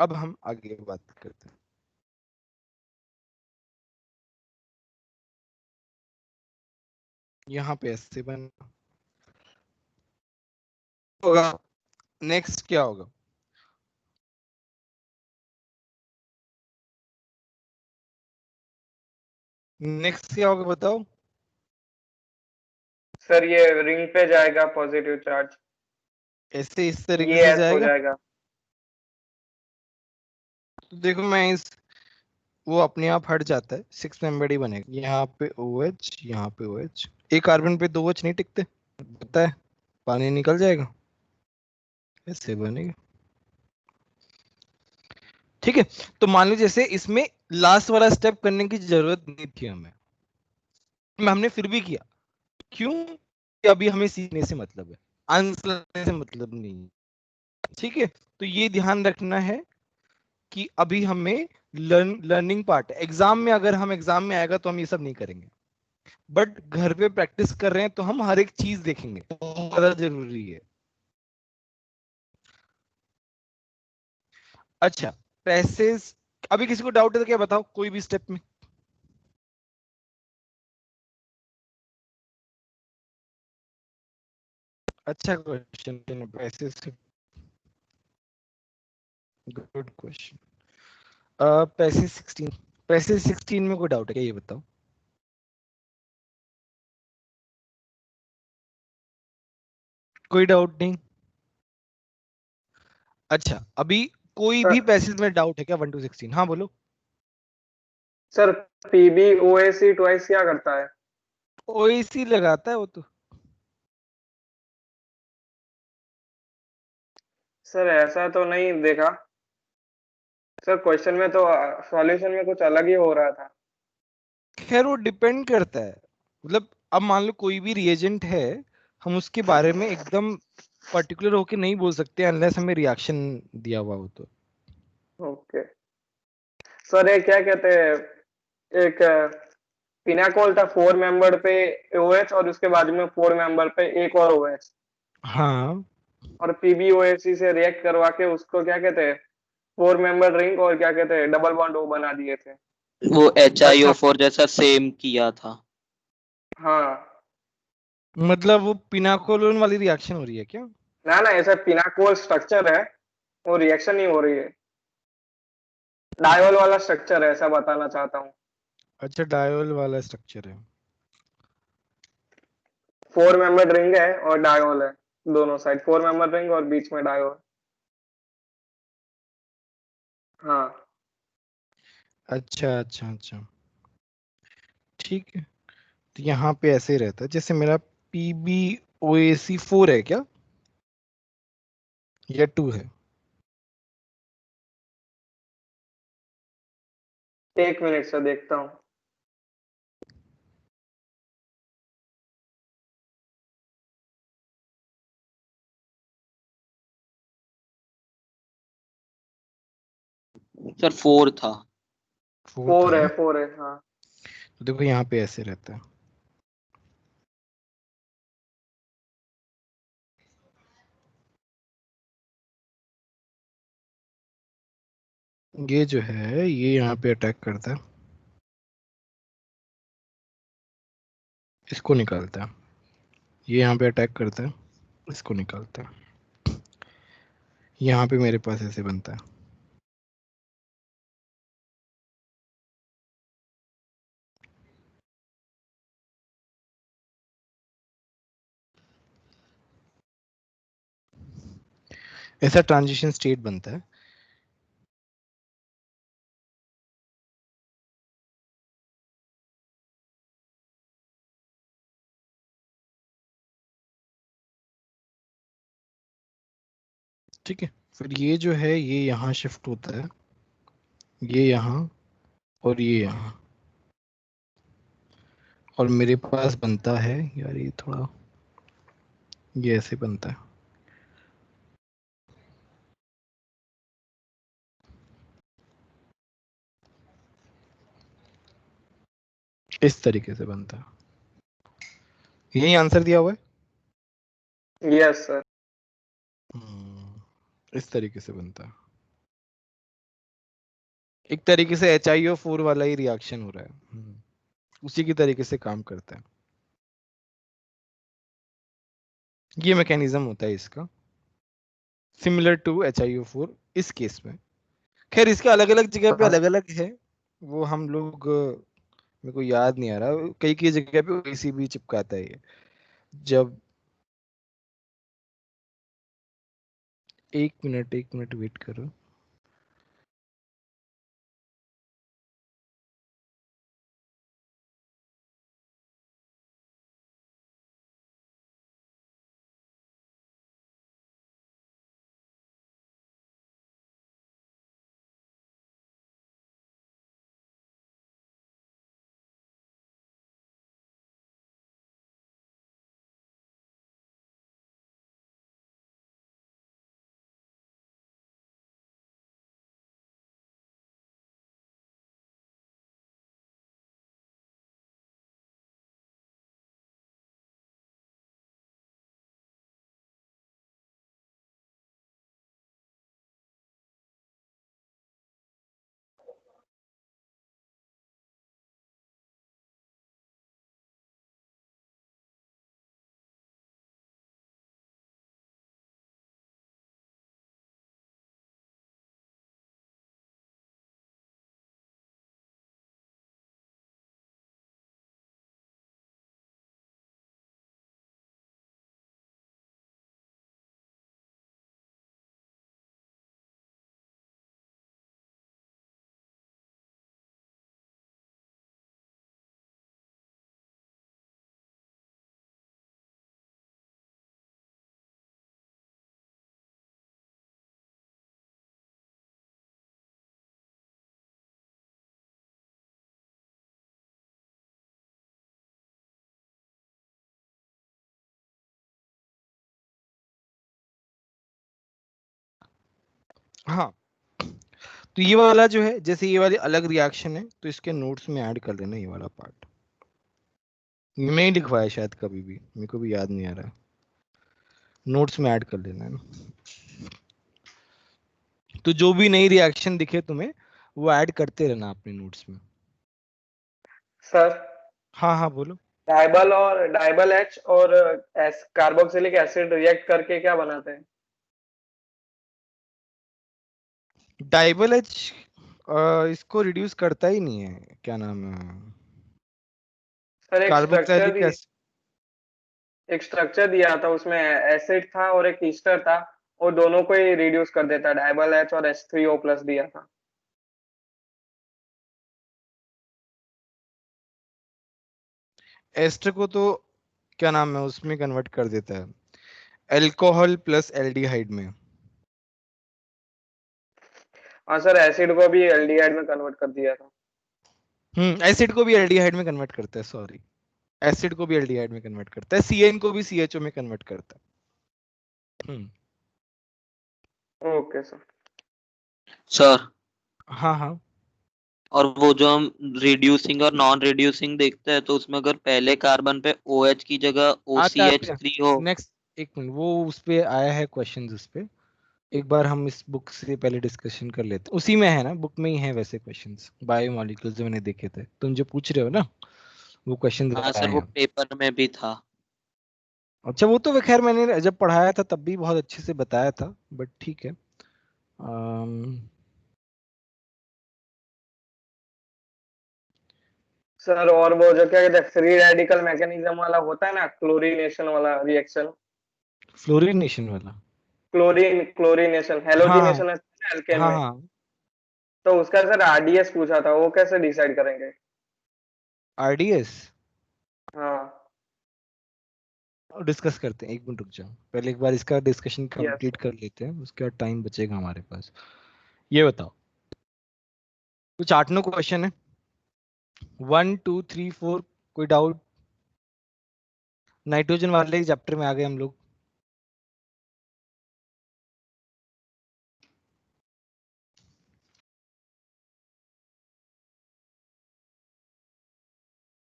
अब हम आगे बात करते हैं। यहाँ पे ऐसे बन होगा। नेक्स्ट क्या होगा? नेक्स्ट क्या होगा बताओ? सर ये रिंग पे जाएगा पॉजिटिव चार्ज, ऐसे इस तरीके ये से S हो जाएगा। जाएगा। तो देखो मैं इस, वो अपने आप हट जाता है, 6 मेंबर ही बनेगा। यहाँ पे OH, यहाँ पे OH, एक कार्बन पे 2 OH नहीं टिकते, पता है, पानी निकल जाएगा, ऐसे बनेगा। ठीक है, तो मान लो जैसे इसमें लास्ट वाला स्टेप करने की जरूरत नहीं थी हमें, हमने फिर भी किया, क्यों? कि अभी हमें सीखने से मतलब है। आंसर लाने से मतलब नहीं, ठीक है। तो ये ध्यान रखना है कि अभी हमें लर्निंग पार्ट, एग्जाम में अगर हम एग्जाम में आएगा तो हम ये सब नहीं करेंगे, बट घर पे प्रैक्टिस कर रहे हैं तो हम हर एक चीज देखेंगे, ज्यादा जरूरी है। अच्छा, पैसेज, अभी किसी को डाउट है तो क्या बताओ, कोई भी स्टेप में। अच्छा क्वेश्चन है, passage, good question. Passage 16, passage 16 में कोई डाउट है क्या, ये बताओ। कोई डाउट नहीं। अच्छा, अभी कोई भी पैसेज में डाउट है क्या 1 to 16? हाँ बोलो। सर पीबी ओएसी ट्वाइस क्या करता है? ओएसी लगाता है वो तो। सर ऐसा तो नहीं देखा सर, क्वेश्चन में तो सॉल्यूशन में कुछ अलग ही हो रहा था। खैर वो डिपेंड करता है, मतलब अब मान लो कोई भी रिएजेंट है, हम उसके बारे में एकदम पर्टिकुलर होके नहीं बोल सकते अनलेस हमें रिएक्शन दिया हुआ हो तो। ओके सर, ये क्या कहते हैं, एक पिनाकोल था 4 मेंबर पे ओएच, और उसके बाद में 4 मेंबर पे एक और ओएच, हाँ, और पीबीओएसी से रिएक्ट करवा के उसको क्या कहते हैं 4 मेंबर रिंग और क्या कहते हैं डबल बॉन्ड ओ बना दिए थे। वो अच्छा, HiO4 जैसा सेम किया था। हाँ, मतलब वो पिनाकोलोन वाली रिएक्शन हो रही है क्या? ना ना, ऐसा पिनाकोल स्ट्रक्चर है, वो रिएक्शन नहीं हो रही है, डायोल वाला स्ट्रक्चर है, ऐसा बताना चाहता हूँ। अच्छा, डायोल वाला स्ट्रक्चर है। 4 मेंबर रिंग है और डायोल है, दोनों साइड 4 मेंबर रिंग और बीच में डायोल। हाँ अच्छा अच्छा अच्छा, ठीक है। तो यहाँ पे ऐसे ही रहता है, जैसे मेरा PbOAC4 है क्या, या 2 है? एक मिनट से देखता हूँ। सर 4 था। 4 था 4 है, ना? 4 है, हाँ। तो देखो यहाँ पे ऐसे रहता है, ये जो है ये यहाँ पे अटैक करता है, इसको निकालता है, ये यहाँ पे अटैक करता है, इसको निकालता है, यहाँ पे मेरे पास ऐसे बनता है। ऐसा ट्रांजिशन स्टेट बनता है। ठीक है, फिर ये जो है ये यहाँ शिफ्ट होता है, ये यहाँ और ये यहाँ, और मेरे पास बनता है यार ये थोड़ा, ये ऐसे बनता है, इस तरीके से बनता है। यही आंसर दिया हुआ है। Yes sir. इस तरीके से बनता है, एक तरीके से HiO4 वाला ही रिएक्शन हो रहा है। उसी की तरीके से काम करता है, ये मैकेनिज्म होता है इसका, सिमिलर टू HiO4 इस केस में। खैर इसके अलग अलग जगह पे अलग अलग है, वो हम लोग मेरे को याद नहीं आ रहा, कई कई जगह पे वैसी भी चिपकाता है ये। जब, एक मिनट वेट करो। हाँ, तो ये वाला जो है, जैसे ये वाली अलग रिएक्शन है तो इसके नोट्स में ऐड कर लेना ये वाला पार्ट। मैं नहीं लिखवाया शायद कभी भी, मेरे को भी याद नहीं आ रहा, नोट्स में ऐड कर लेना है ना। तो जो भी नई रिएक्शन दिखे तुम्हें वो ऐड करते रहना अपने नोट्स में। सर हाँ हाँ बोलो। डाइबल एच और कार्बोक्सिलिक एसिड रिएक्ट करके क्या बनाते हैं? डाइबल एच इसको रिड्यूस करता ही नहीं है, क्या नाम है, सर कार्बोक्सिलिक एसिड। एक स्ट्रक्चर दिया था, उसमें एसिड था और एक ईस्टर था, और दोनों को ही रिड्यूस कर देता, डाइबल एच और H3O+ दिया था। एस्टर को तो क्या नाम है उसमें कन्वर्ट कर देता है, अल्कोहल प्लस एल्डिहाइड में। हाँ सर, एसिड को भी एल्डिहाइड में कन्वर्ट कर दिया था। एसिड को भी एल्डिहाइड में कन्वर्ट करता है, सॉरी, एसिड को भी एल्डिहाइड में कन्वर्ट करता है, CN को भी CHO में कन्वर्ट करता है। Okay sir. सर हाँ हाँ। और वो जो हम रिड्यूसिंग और नॉन रिड्यूसिंग देखते हैं तो उसमें अगर पहले कार्बन पे OH की जगह आता है OCH3 हो। नेक्स्ट, एक मिनट, वो उस पे आया है क्वेश्चन उस पे, एक बार हम इस बुक से पहले डिस्कशन कर लेते हैं, उसी में है ना, बुक में ही है वैसे क्वेश्चंस, बायोमोलिक्यूल्स जो मैंने देखे थे, तुम जो पूछ रहे हो ना वो क्वेश्चन हाँ आए सर, वो हैं। पेपर में भी था। अच्छा, वो तो खैर मैंने जब पढ़ाया था तब भी बहुत अच्छे से बताया था, बट ठीक है। सर और वो जो क्या कहते हैं, फ्री रेडिकल मैकेनिज्म वाला होता है ना, क्लोरीनेशन वाला रिएक्शन, फ्लोरिनेशन वाला। क्लोरीनेशन हाँ हेलोजिनेशन है एल्केन हाँ में, हाँ। तो उसका सर RDS पूछा था, वो कैसे डिसाइड करेंगे? RDS हाँ। डिस्कस करते हैं, एक मिनट रुक जाओ, पहले एक बार इसका डिस्कशन यस। कंप्लीट कर लेते हैं, उसके बाद टाइम बचेगा हमारे पास। ये बताओ, कुछ 8-9 क्वेश्चन है, 1 2 3 4, कोई डाउट? नाइट्रोजन वाले चैप्टर में आ गए हम लोग।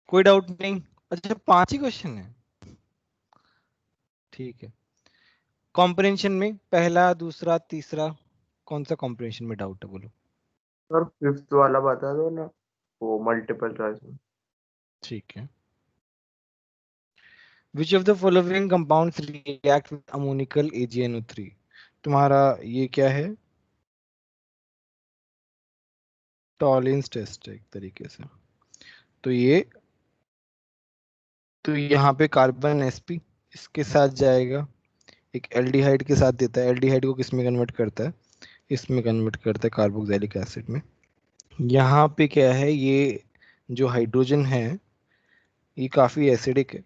कोई डाउट नहीं? अच्छा, 5 ही क्वेश्चन है, ठीक है। कॉम्प्रिहेंशन में पहला दूसरा तीसरा, कौन सा कॉम्प्रिहेंशन में डाउट है बोलो? सर फिफ्थ वाला बता दो ना, वो मल्टीपल चॉइस में। ठीक है। Which of the following compounds react with ammoniacal AgNO3? तुम्हारा ये क्या है, टॉलेंस टेस्ट है एक तरीके से। तो ये, तो यहाँ पे कार्बन sp इसके साथ जाएगा, एक एल्डिहाइड के साथ देता है, एल्डिहाइड को किस में कन्वर्ट करता है, इसमें कन्वर्ट करता है कार्बोक्सिलिक एसिड में। यहाँ पे क्या है, ये जो हाइड्रोजन है ये काफी एसिडिक है,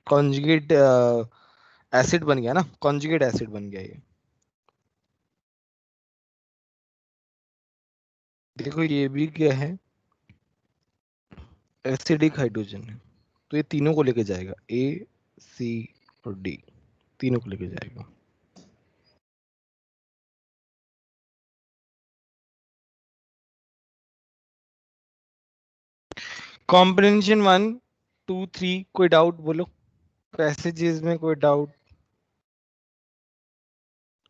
कॉन्जुगेट एसिड बन गया ना, कॉन्जुगेट एसिड बन गया ये। देखो ये भी क्या है, एसिडिक हाइड्रोजन है, तो ये तीनों को लेके जाएगा, A, C और D, तीनों को लेके जाएगा। कॉम्प्रिहेंशन 1 2 3, कोई डाउट बोलो? पैसेजेस में कोई डाउट?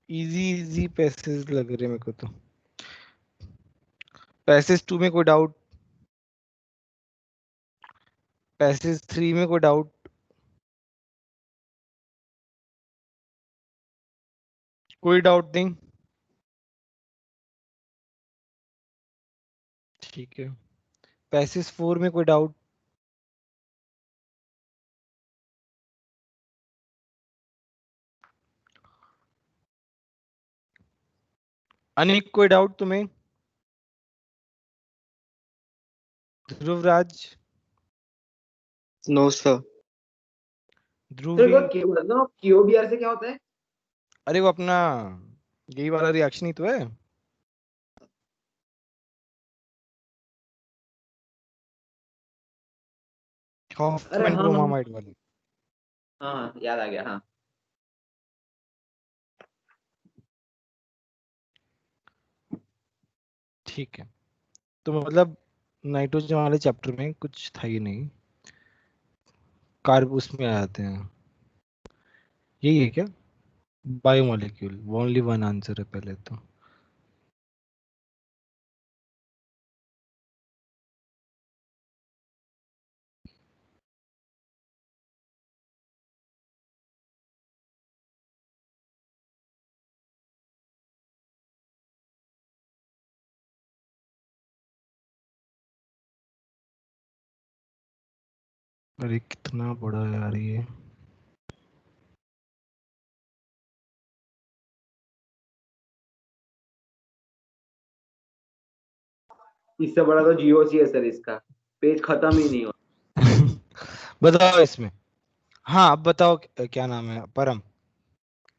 इजी इजी पैसेज लग रहे मेरे को तो। पैसेज 2 में कोई डाउट? पैसेज 3 में कोई डाउट? कोई डाउट नहीं, ठीक है। पैसेज 4 में कोई डाउट? अनिक कोई डाउट तुम्हें? ध्रुवराज? No sir. तो एक ध्रुवी? बार बता दो, QBR से क्या होता है? अरे वो अपना यही वाला रिएक्शन ही तो है, अरे हॉफमैन हाँ हाँ ब्रोमामाइड वाली। हाँ हाँ, याद आ गया, हाँ। ठीक है, तो मतलब नाइट्रोजन वाले चैप्टर में कुछ था ही नहीं, कार्ब उसमें आ जाते हैं, यही है क्या? बायोमोलिक्यूल, ओनली वन आंसर है पहले तो। अरे कितना बड़ा है यार ये। इससे बड़ा तो जीओसी है सर, इसका पेज खत्म ही नहीं हो। बताओ इसमें, हाँ अब बताओ क्या नाम है परम,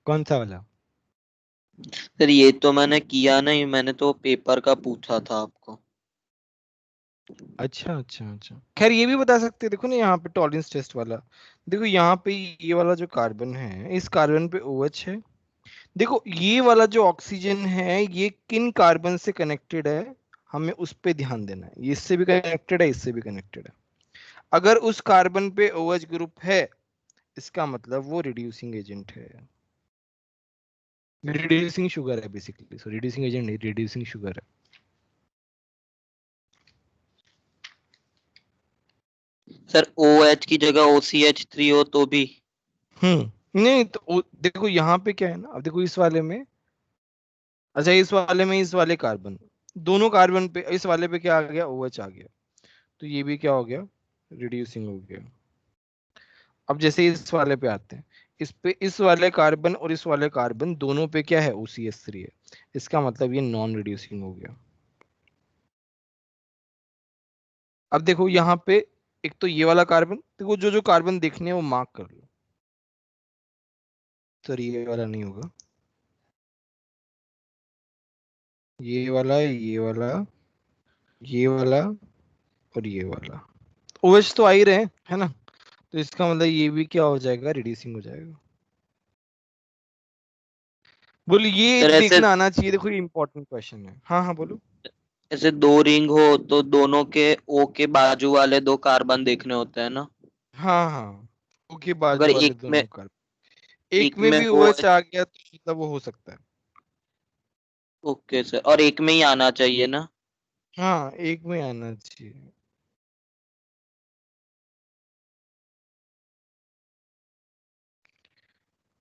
कौन सा वाला? सर ये तो मैंने किया नहीं, मैंने तो पेपर का पूछा था आपको। अच्छा अच्छा अच्छा, खैर ये भी बता सकते हैं, देखो ना यहाँ पे टॉलरेंस टेस्ट वाला, देखो यहाँ पे ये वाला जो कार्बन है, इस कार्बन पे OH है, देखो ये वाला जो ऑक्सीजन है ये किन कार्बन से कनेक्टेड है, हमें उस पे ध्यान देना है, ये इससे भी कनेक्टेड है, इससे भी कनेक्टेड है। अगर उस कार्बन पे OH ग्रुप है, इसका मतलब वो रिड्यूसिंग एजेंट है, रिड्यूसिंग शुगर है बेसिकली, सो रिड्यूसिंग एजेंट नहीं, रिड्यूसिंग शुगर है। सर OH की जगह OCH3 हो तो भी? नहीं तो देखो यहाँ पे क्या है ना, अब देखो इस वाले में, अच्छा इस वाले में, इस वाले कार्बन, दोनों कार्बन पे इस वाले पे क्या आ गया, OH आ गया, तो ये भी क्या हो गया, रिड्यूसिंग हो गया। अब जैसे इस वाले पे आते हैं, इस पे इस वाले कार्बन और इस वाले कार्बन दोनों पे क्या है, OCH3 है, इसका मतलब ये नॉन रिड्यूसिंग हो गया। अब देखो यहाँ पे, एक तो ये वाला कार्बन, देखो जो जो कार्बन देखने हैं वो मार्क कर लो, सर ये वाला नहीं होगा, ये वाला, ये वाला, ये वाला और ये वाला, OH तो आ ही रहे हैं, है ना, तो इसका मतलब ये भी क्या हो जाएगा, रिड्यूसिंग हो जाएगा। बोलो, ये सर ऐसे देखना आना चाहिए, देखो ये इंपॉर्टेंट क्वेश्चन है। हाँ हाँ बोलो। ऐसे दो रिंग हो तो दोनों के O के बाजू वाले दो कार्बन देखने होते हैं ना? हाँ हाँ, ओके, अगर बाजू वाले दोनों कार्बन, एक एक में में भी OH OH, आ गया तो मतलब वो हो सकता है। ओके सर, और एक में ही आना चाहिए ना? हाँ, एक में आना चाहिए।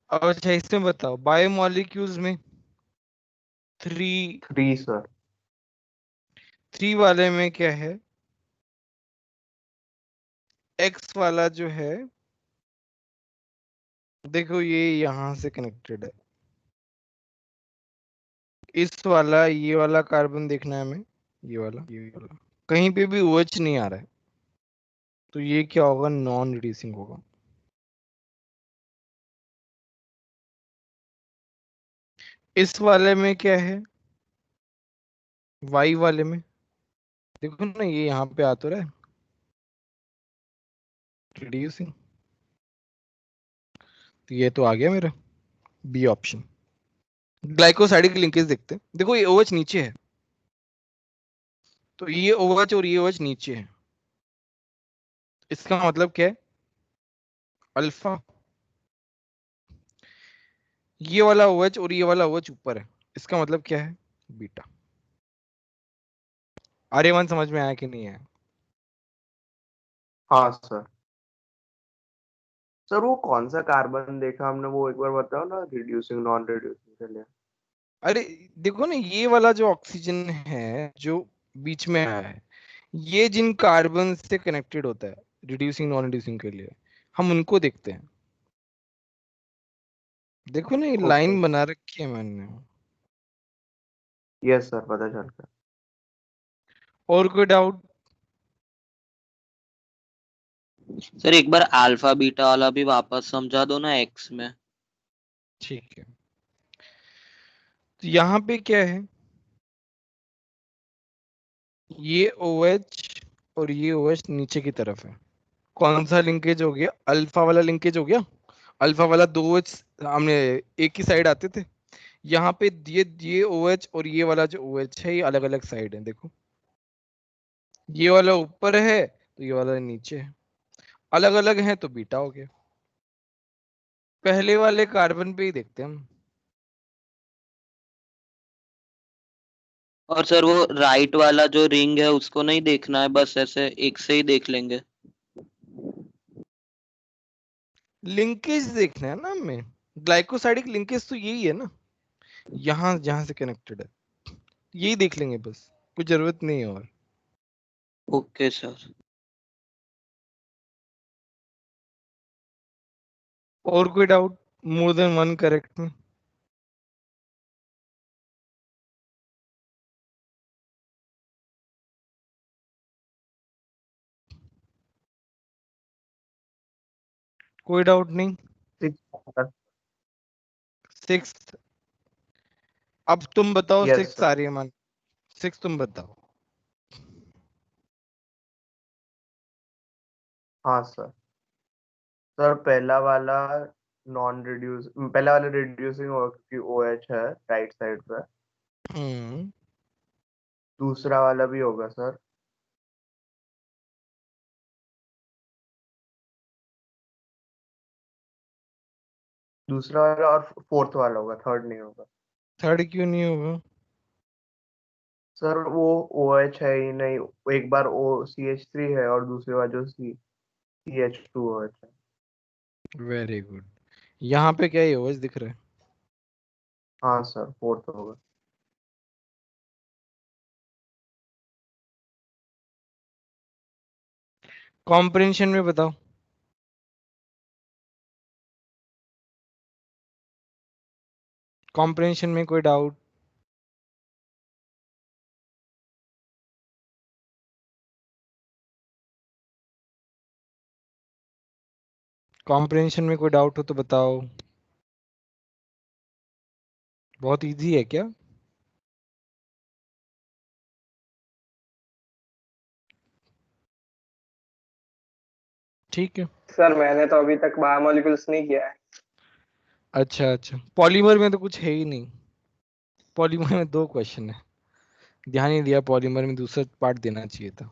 अब अच्छा इसमें बताओ, बायोमोलिक्यूल्स में थ्री, 3 सर। थ्री वाले में क्या है, X वाला जो है, देखो ये यहाँ से कनेक्टेड है, इस वाला, ये वाला कार्बन देखना है हमें, ये वाला, ये वाला, कहीं पे भी OH नहीं आ रहा है, तो ये क्या होगा, नॉन रिड्यूसिंग होगा। इस वाले में क्या है, Y वाले में, देखो ना ये यहाँ पे आ तो रहा है, रिड्यूसिंग, तो ये तो आ गया मेरा बी ऑप्शन। ग्लाइकोसाइडिक लिंकेज देखते हैं, देखो ये OH नीचे है, तो ये OH और ये OH नीचे है, इसका मतलब क्या है, अल्फा, ये वाला OH और ये वाला OH ऊपर है, इसका मतलब क्या है, बीटा। आर्यमान समझ में आया कि नहीं आया? हाँ सर। सर वो कौन सा कार्बन देखा हमने, वो एक बार बताओ ना, रिड्यूसिंग नॉन रिड्यूसिंग के लिए। अरे देखो ना, ये वाला जो ऑक्सीजन है जो बीच में आया है, ये जिन कार्बन से कनेक्टेड होता है रिड्यूसिंग नॉन रिड्यूसिंग के लिए, हम उनको देखते हैं। देखो ना ये ओके। लाइन बना रखी है मैंने। यस सर, पता चल गया। और कोई डाउट? सर एक बार अल्फा बीटा वाला भी वापस समझा दो ना X में। ठीक है, तो यहाँ पे क्या है, ये OH और ये OH नीचे की तरफ है, कौन सा लिंकेज हो गया, अल्फा वाला लिंकेज हो गया, अल्फा वाला दो OH हमने एक ही साइड आते थे, यहाँ पे ये OH और ये वाला जो OH है ये अलग अलग साइड है, देखो ये वाला ऊपर है तो ये वाला नीचे है, अलग अलग है तो बीटा हो गया। पहले वाले कार्बन पे ही देखते हैं हम। और सर वो राइट वाला जो रिंग है उसको नहीं देखना है, बस ऐसे एक से ही देख लेंगे। लिंकेज देखना है ना हमें, ग्लाइकोसाइडिक लिंकेज तो यही है ना, यहाँ जहां से कनेक्टेड है यही देख लेंगे बस, कोई जरूरत नहीं है और। Okay sir. और कोई doubt? More than one correct में? कोई डाउट नहीं? 6 सिक्स, अब तुम बताओ yes six sir. Aryaman, six तुम बताओ। हाँ सर। सर पहला वाला रिड्यूसिंग होगा क्योंकि OH है राइट साइड पे। हम्म, दूसरा वाला भी होगा सर। दूसरा वाला और फोर्थ वाला होगा, थर्ड नहीं होगा। थर्ड क्यों नहीं होगा? सर वो OH है ही नहीं, एक बार OCH3 है और दूसरी बार जो CH2OH है। Very good. यहाँ पे क्या है OH दिख रहा है? हाँ सर, फोर्थ होगा। कॉम्प्रिहेंशन में बताओ। कॉम्प्रिहेंशन में कोई डाउट? कॉम्प्रिहेंशन में कोई डाउट हो तो बताओ। बहुत इजी है क्या? ठीक है। सर मैंने तो अभी तक बायोमोलिक्यूल्स नहीं किया है। अच्छा अच्छा, पॉलीमर में तो कुछ है ही नहीं, पॉलीमर में 2 क्वेश्चन है, ध्यान नहीं दिया, पॉलीमर में दूसरा पार्ट देना चाहिए था।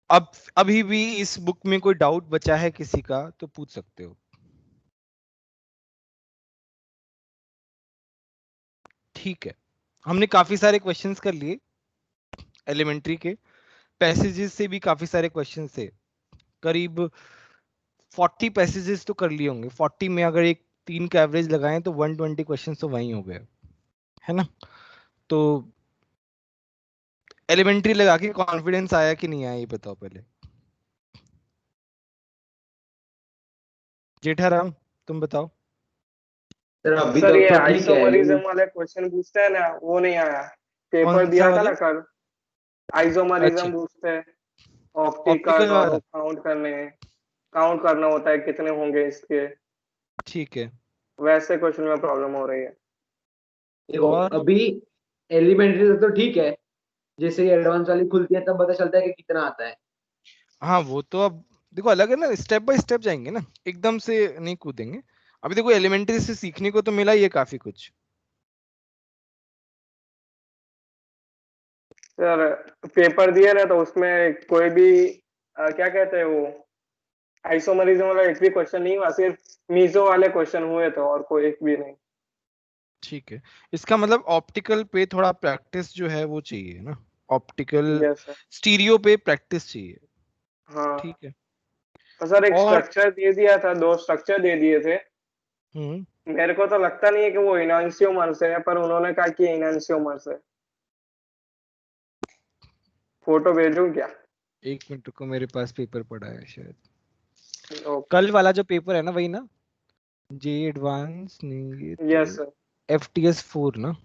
अब अभी भी इस बुक में कोई डाउट बचा है किसी का तो पूछ सकते हो। ठीक है, हमने काफी सारे क्वेश्चंस कर लिए, एलिमेंट्री के पैसेजेस से भी काफी सारे क्वेश्चन थे, करीब 40 पैसेजेस तो कर लिए होंगे। 40 में अगर एक 3 का एवरेज लगाएं तो 120 क्वेश्चन तो वहीं हो गए, है ना? तो एलिमेंट्री लगा के कॉन्फिडेंस आया कि नहीं आया ये बताओ पहले। जेठाराम तुम बताओ। सर अभी सर ये तक तो ठीक है। आइसोमरिज्म वाले क्वेश्चन पूछते हैं ना, वो नहीं आया। पेपर कौन सा दिया था वाला? ना कल, आइसोमरिज्म अच्छा, पूछते हैं, ऑप्टिकल ऑप्टिकल और वो वाला, काउंट करना होता है कितने होंगे इसके, ठीक है। वैसे क्वेश्चन में प्रॉब्लम हो रही है। देखो और अभी एलिमेंट्री से तो ठीक है, जैसे ही एडवांस वाली खुलती है तब पता चलता है कि कितना आता है। हाँ वो तो अब देखो अलग है ना, स्टेप बाय स्टेप जाएंगे ना, एकदम से नहीं कूदेंगे। अभी देखो एलिमेंट्री से सीखने को तो मिला ही है काफी कुछ। सर पेपर दिया ना तो उसमें कोई भी क्या कहते हैं वो आइसोमरिज्म वाला एक भी क्वेश्चन नहीं हुआ, सिर्फ मीजो वाले क्वेश्चन हुए तो और कोई एक भी नहीं। ठीक है, इसका मतलब ऑप्टिकल पे थोड़ा प्रैक्टिस जो है वो चाहिए ना, ऑप्टिकल यस सर। स्टीरियो पे प्रैक्टिस चाहिए। हाँ। ठीक है। तो सर एक और स्ट्रक्चर दे दिया था, 2 स्ट्रक्चर दे दिए थे। मेरे को तो लगता नहीं है कि वो इनांशियोमर्स है, पर उन्होंने कहा कि इनांशियोमर्स है। फोटो भेजूं क्या? 1 मिनट रुको, मेरे पास पेपर पड़ा है शायद, ओके। कल वाला जो पेपर है ना वही ना, जे एडवांस नहीं ये तो यस सर। FTS 4 ना,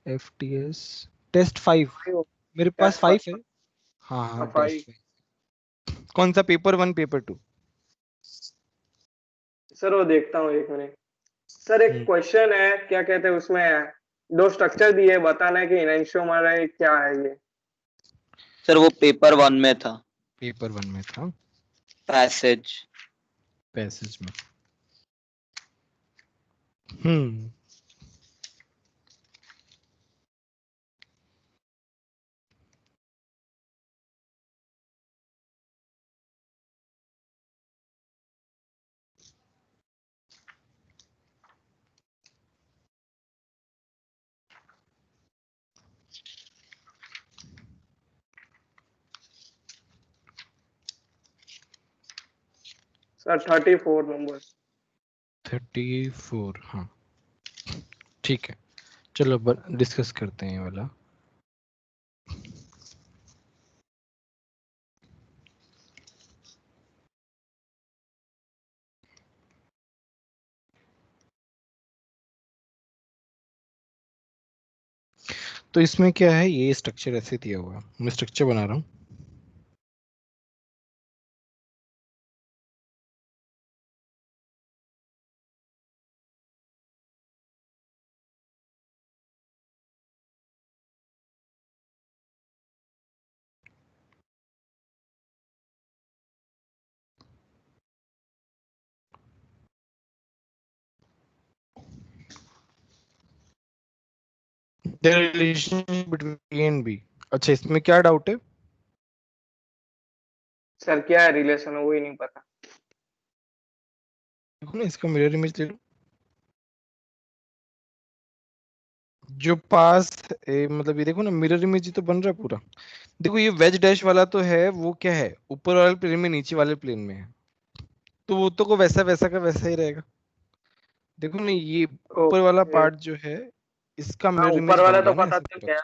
FTS टेस्ट 5 मेरे पास टेस्ट 5 है। हाँ हाँ 5। टेस्ट 5। कौन सा पेपर 1 पेपर 2? सर वो देखता हूँ, एक मिनट। सर एक क्वेश्चन है, क्या कहते हैं उसमें 2 स्ट्रक्चर दिए, बताना है कि इनांशियोमर है क्या है ये। सर वो पेपर 1 में था, पेपर 1 में था। पैसेज। पैसेज में। हम्म सर 34 नंबर। 34, हाँ ठीक है। चलो डिस्कस करते हैं ये वाला। तो इसमें क्या है, ये स्ट्रक्चर ऐसे दिया हुआ है, मैं स्ट्रक्चर बना रहा हूँ। The relationship between A and B। अच्छा, इसमें क्या डाउट है? सर क्या है रिलेशन, वो ही नहीं पता। देखो ना, इसका मिरर इमेज ले लो। जो पास मतलब ये देखो ना, मिरर इमेज ही तो बन रहा है पूरा। देखो ये वेज डैश वाला तो है, वो क्या है, ऊपर वाले प्लेन में नीचे वाले प्लेन में है, तो वो तो को वैसा वैसा का वैसा ही रहेगा। देखो ना, ये ऊपर वाला ओके। पार्ट जो है, इसका हाँ मिरर ऊपर इमेज वाला बन तो गया ना पता ऐसे चल पूरा। गया,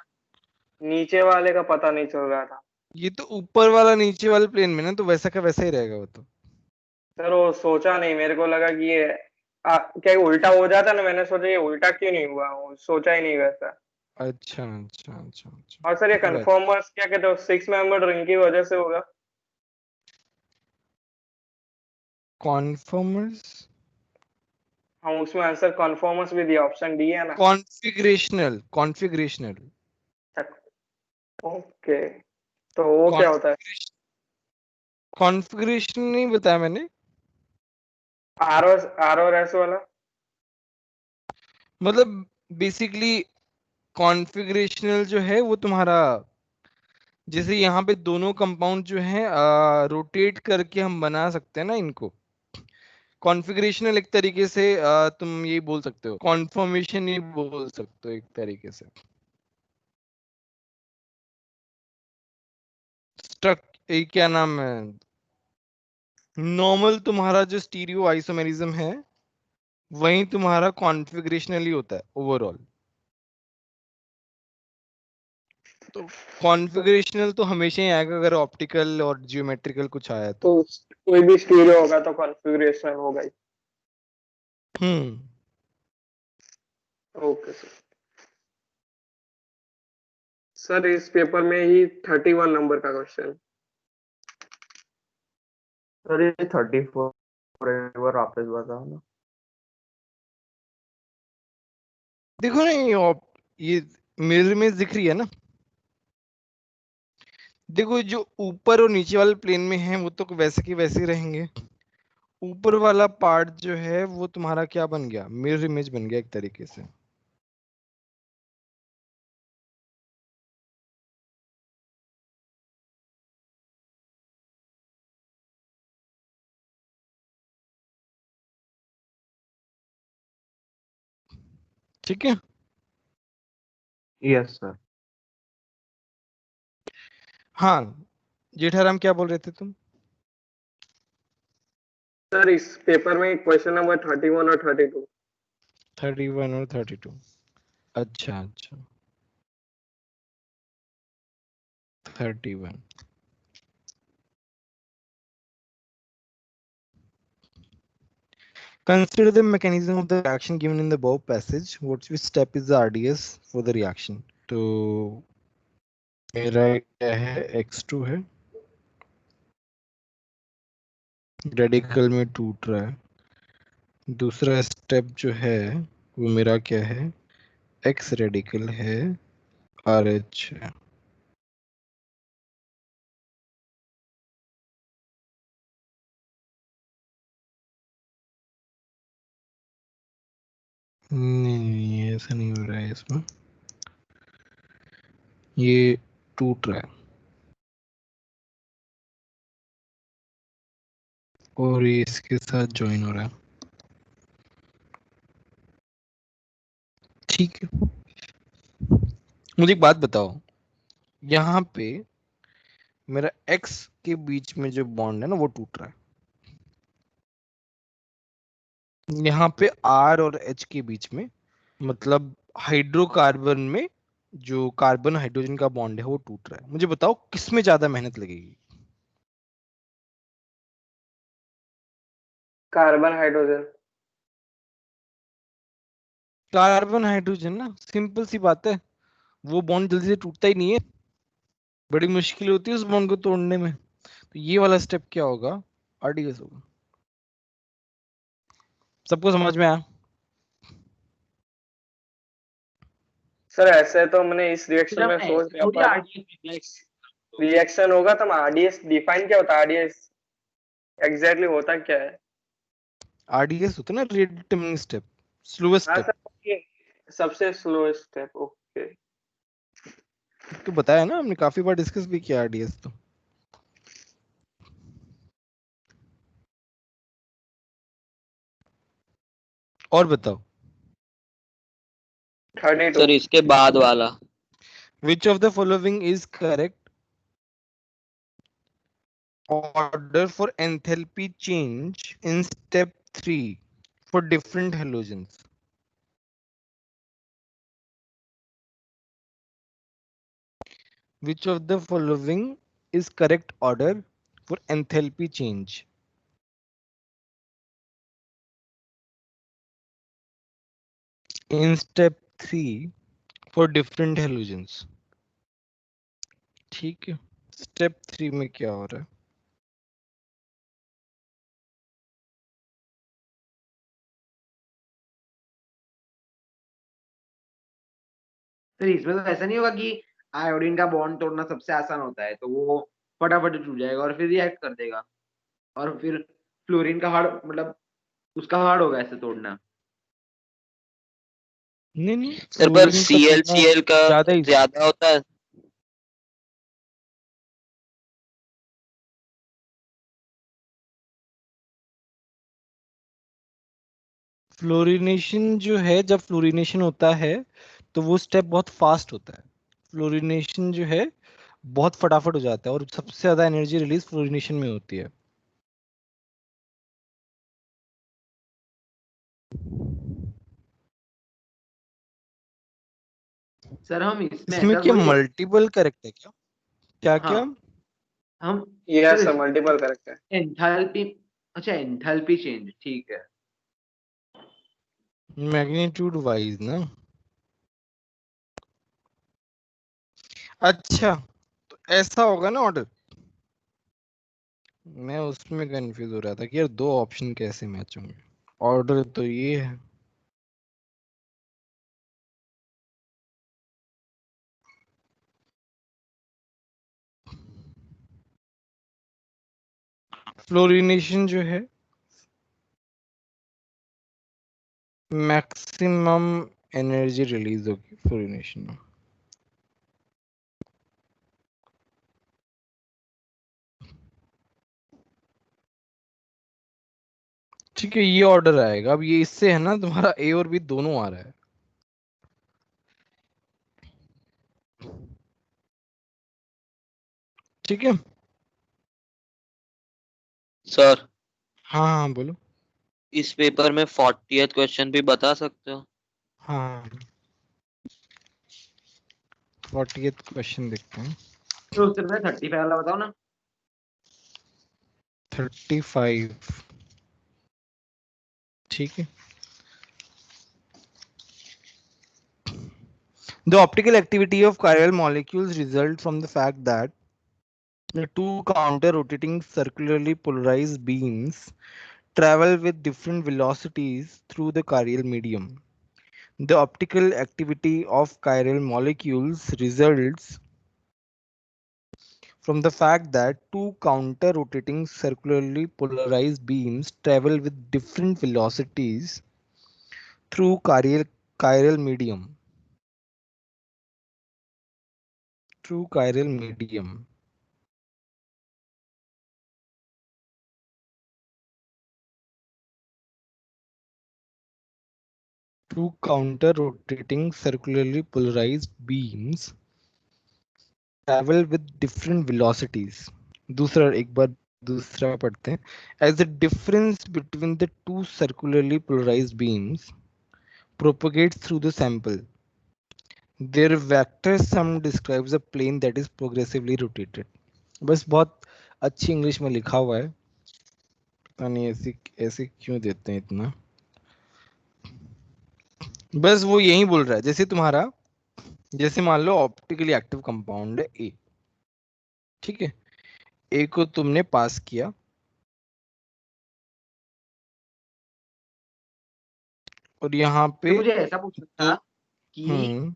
नीचे वाले का पता नहीं चल रहा था। ये तो ऊपर वाला नीचे वाले प्लेन में ना, तो वैसा का वैसा ही रहेगा वो तो। सर वो सोचा नहीं, मेरे को लगा कि ये क्या उल्टा हो जाता ना, मैंने सोचा ये उल्टा क्यों नहीं हुआ, वो सोचा ही नहीं वैसा। अच्छा अच्छा अच्छा अच्छा। और सर ये कोई बात कन्फर्मर्स क्या कहते हो, 6 मेंबर रिंग की वजह से होगा। कॉन्फर्मर्स, हाँ उसमें आंसर कन्फर्मर्स भी दिया, ऑप्शन डी है ना। कॉन्फिगरेशनल कॉन्फिगरेशनल ओके, तो वो क्या होता है? कॉन्फ़िगरेशन नहीं बताया मैंने। आर और एस वाला। मतलब बेसिकली कॉन्फ़िगरेशनल जो है वो तुम्हारा, जैसे यहाँ पे दोनों कंपाउंड जो है रोटेट करके हम बना सकते हैं ना इनको। कॉन्फ़िगरेशनल एक तरीके से तुम यही बोल सकते हो, कॉन्फर्मेशन ही बोल सकते हो एक तरीके से। स्ट्रक क्या नाम है, नॉर्मल तुम्हारा जो स्टीरियो आइसोमेरिज्म है, वही तुम्हारा कॉन्फ़िगरेशनल ही होता है ओवरऑल। तो कॉन्फ़िगरेशनल तो हमेशा ही आएगा अगर ऑप्टिकल और जियोमेट्रिकल कुछ आया तो। तो कोई भी स्टीरियो होगा तो कॉन्फ़िगरेशन होगा ही। हम्म ओके सर। सर इस पेपर में ही 31 नंबर का क्वेश्चन। सर ये 34 एक बार वापस बताओ ना। देखो ना, ये मिरर में दिख रही है ना। देखो जो ऊपर और नीचे वाले प्लेन में है वो तो वैसे के वैसे ही रहेंगे। ऊपर वाला पार्ट जो है वो तुम्हारा क्या बन गया, मिरर इमेज बन गया एक तरीके से। ठीक है। Yes sir. हाँ जेठाराम, क्या बोल रहे थे तुम? सर इस पेपर में क्वेश्चन नंबर 31 और 32। 31 और 32। अच्छा अच्छा, 31। Consider the mechanism of the reaction given in the above passage. Which step is the RDS for the reaction? तो मेरा क्या है, X2 है, रेडिकल में टूट रहा है। दूसरा स्टेप जो है वो मेरा क्या है, X रेडिकल है, RH है। नहीं ऐसा नहीं हो रहा है इसमें, ये टूट रहा है और ये इसके साथ ज्वाइन हो रहा है। ठीक है, मुझे एक बात बताओ, यहाँ पे मेरा x के बीच में जो बॉन्ड है ना वो टूट रहा है, यहाँ पे R और H के बीच में, मतलब हाइड्रोकार्बन में जो कार्बन हाइड्रोजन का बॉन्ड है वो टूट रहा है। मुझे बताओ किसमें ज्यादा मेहनत लगेगी? Carbon hydrogen. कार्बन हाइड्रोजन ना, सिंपल सी बात है, वो बॉन्ड जल्दी से टूटता ही नहीं है, बड़ी मुश्किल होती है उस बॉन्ड को तोड़ने में। तो ये वाला स्टेप क्या होगा? आरडीएस होगा। सबको समझ में आया? सर ऐसे तो मैंने इस रिएक्शन में सोच लिया, पर आरडीएस रिएक्शन होगा तो आरडीएस डिफाइन क्या होता है, आरडीएस एग्जैक्टली होता क्या है? आरडीएस होता है ना रेट डिटरमिनिंग स्टेप, स्लोएस्ट हाँ स्टेप। सर, ये सबसे स्लोएस्ट स्टेप। ओके तो बताया ना हमने, काफी बार डिस्कस भी किया आरडीएस तो। और बताओ 32। सर इसके बाद वाला which of the following is correct order for enthalpy change in step 3 for different halogens? Which of the following is correct order for enthalpy change in step 3 for different halogens? ठीक है, step 3 में क्या हो रहा है? तो इसमें तो ऐसा नहीं होगा कि आयोडीन का बॉन्ड तोड़ना सबसे आसान होता है तो वो फटाफट टूट जाएगा और फिर रिएक्ट कर देगा, और फिर फ्लोरीन का हार्ड, मतलब उसका हार्ड होगा ऐसे तोड़ना। नहीं नहीं, सर पर फ्लोरीन का तोड़ना ClCl का ज्यादा ही, ज्यादा होता है। फ्लोरिनेशन जो है, जब फ्लोरिनेशन होता है तो वो स्टेप बहुत फास्ट होता है। फ्लोरिनेशन जो है बहुत फटाफट हो जाता है और सबसे ज्यादा एनर्जी रिलीज फ्लोरिनेशन में होती है। सर हम इसमें इसमें ऐसा क्या थोड़ी, मल्टीपल करेक्ट है क्या? क्या हाँ क्या? हम ये सर सर मल्टीपल करेक्ट है। एंथैल्पी, अच्छा एंथैल्पी चेंज, ठीक है। मैग्नीट्यूड वाइज ना? अच्छा, तो ऐसा होगा ना ऑर्डर। मैं उसमें कंफ्यूज हो रहा था कि यार दो ऑप्शन कैसे मैच होंगे। ऑर्डर तो ये है, फ्लोरिनेशन जो है मैक्सिमम एनर्जी रिलीज होगी फ्लोरिनेशन में। ठीक है, ये ऑर्डर आएगा। अब ये इससे है ना, तुम्हारा ए और बी दोनों आ रहा है। ठीक है, सर हाँ हाँ बोलो। इस पेपर में 40th क्वेश्चन भी बता सकते हो? हाँ, 40th क्वेश्चन देखते हैं। तो उससे पहले 35 वाला बताओ ना। 35, ठीक है। The optical activity of chiral molecules results from the fact that the two counter-rotating circularly polarized beams travel with different velocities through the chiral medium. The optical activity of chiral molecules results from the fact that two counter-rotating circularly polarized beams travel with different velocities through chiral medium. Through chiral medium. Two counter-rotating circularly polarized beams travel with different velocities. दूसरा एक बार दूसरा पढ़ते हैं. As the difference between the two circularly polarized beams propagates through the sample, their vector sum describes a plane that is progressively rotated. बस बहुत अच्छी English में लिखा हुआ है, पता नहीं ऐसे ऐसे क्यों देते हैं इतना. बस वो यही बोल रहा है, जैसे तुम्हारा, जैसे मान लो ऑप्टिकली एक्टिव कंपाउंड है ए, ठीक है, ए को तुमने पास किया और यहाँ तो पे मुझे ऐसा पूछना था कि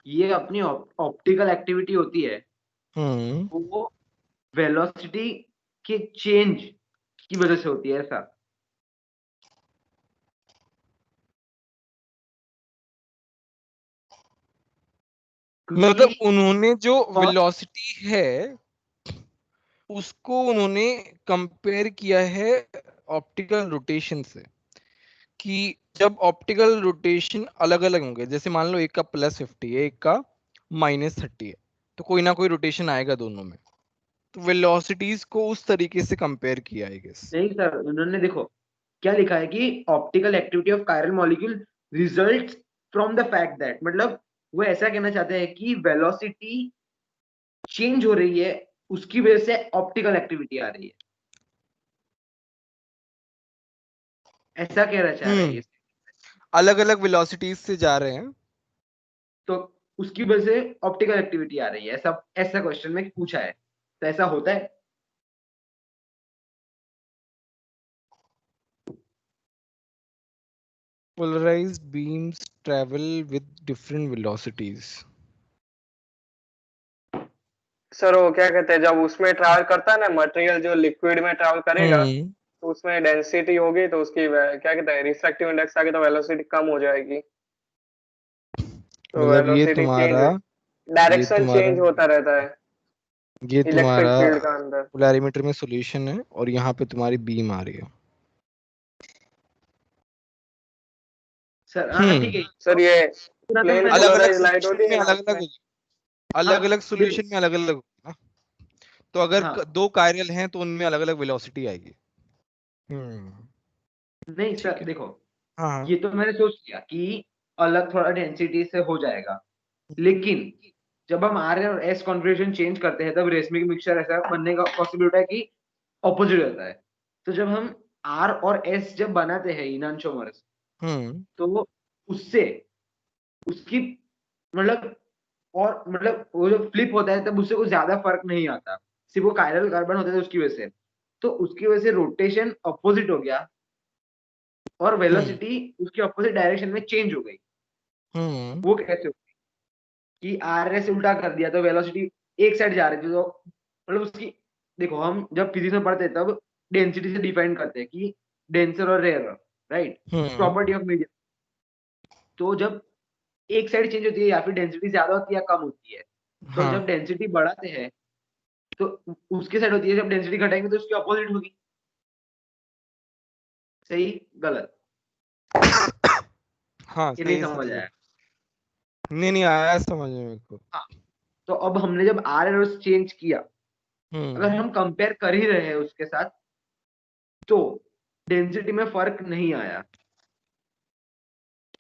ये अपनी ऑप्टिकल एक्टिविटी होती है, वो वेलोसिटी के चेंज की वजह से होती है ऐसा? मतलब उन्होंने जो वेलोसिटी है उसको उन्होंने कंपेयर किया है ऑप्टिकल रोटेशन से, कि जब ऑप्टिकल रोटेशन अलग अलग होंगे, जैसे मान लो एक का +50 है, एक का -30 है, तो कोई ना कोई रोटेशन आएगा दोनों में, तो वेलोसिटीज को उस तरीके से कंपेयर किया है गेस. नहीं सर, उन्होंने देखो क्या लिखा है कि optical activity of chiral molecule results from the fact that, मतलब वो ऐसा कहना चाहते हैं कि वेलोसिटी चेंज हो रही है, उसकी वजह से ऑप्टिकल एक्टिविटी आ रही है, ऐसा कहना चाह रहे हैं ये. अलग अलग वेलोसिटीज से जा रहे हैं तो उसकी वजह से ऑप्टिकल एक्टिविटी आ रही है, ऐसा ऐसा क्वेश्चन में पूछा है, तो ऐसा होता है? polarized beams travel with different velocities. Sir वो क्या कहते हैं, जब उसमें ट्रैवल करता है ना मटेरियल, जो लिक्विड में ट्रैवल करेगा तो उसमें डेंसिटी होगी, तो उसकी क्या कहते हैं रिफ्रैक्टिव इंडेक्स आगे, तो वेलोसिटी कम हो जाएगी. तो मतलब ये वेलोसिटी तुम्हारा, डायरेक्शन चेंज होता रहता है ये इलेक्ट्रिक तुम्हारा फील्ड का अंदर. पोलैरिमीटर में सॉल्यूशन है और यहाँ पे तुम्हारी बीम आ रही है. सर हाँ ठीक है सर ये प्लेन अलग अलग पोलराइज्ड लाइट सॉल्यूशन होती में है ना अलग अलग, अलग अलग सॉल्यूशन में अलग अलग होगा, तो अगर दो कायरल हैं तो उनमें अलग अलग वेलोसिटी आएगी. नहीं सर देखो, हाँ ये तो मैंने सोच लिया कि अलग थोड़ा डेंसिटी से हो जाएगा, लेकिन जब हम आर और एस कॉन्फ़िगरेशन चेंज करते हैं तब रेसमिक मिक्सचर ऐसा बनने का पॉसिबिलिटी है कि ऑपोजिट होता है. तो जब हम आर और एस जब बनाते हैं इनांशोमर्स, तो उससे उसकी मतलब, और मतलब वो जो फ्लिप होता है तब उससे कुछ ज्यादा फर्क नहीं आता, सिर्फ वो कायरल कार्बन होता है उसकी वजह से, तो उसकी वजह से रोटेशन अपोजिट हो गया और वेलोसिटी उसके अपोजिट डायरेक्शन में चेंज हो गई. वो कैसे हो गई कि आर एस उल्टा कर दिया तो वेलोसिटी एक साइड जा रही थी, तो मतलब उसकी, देखो हम जब फिजिक्स में पढ़ते हैं तब डेंसिटी से डिफाइन करते हैं कि डेंसर और rare, right, property of medium. तो जब एक साइड चेंज होती है या फिर डेंसिटी ज्यादा होती है या कम होती है, तो जब डेंसिटी बढ़ाते हैं तो उसके साइड होती है, जब डेंसिटी घटाएंगे तो उसकी अपोजिट होगी. सही गलत? हाँ ये नहीं समझ आया? नहीं आया समझ में मेरे को. हाँ, तो अब हमने जब आर और एस चेंज किया, अगर हम कंपेयर कर ही रहे हैं उसके साथ, तो डेंसिटी में फर्क नहीं आया,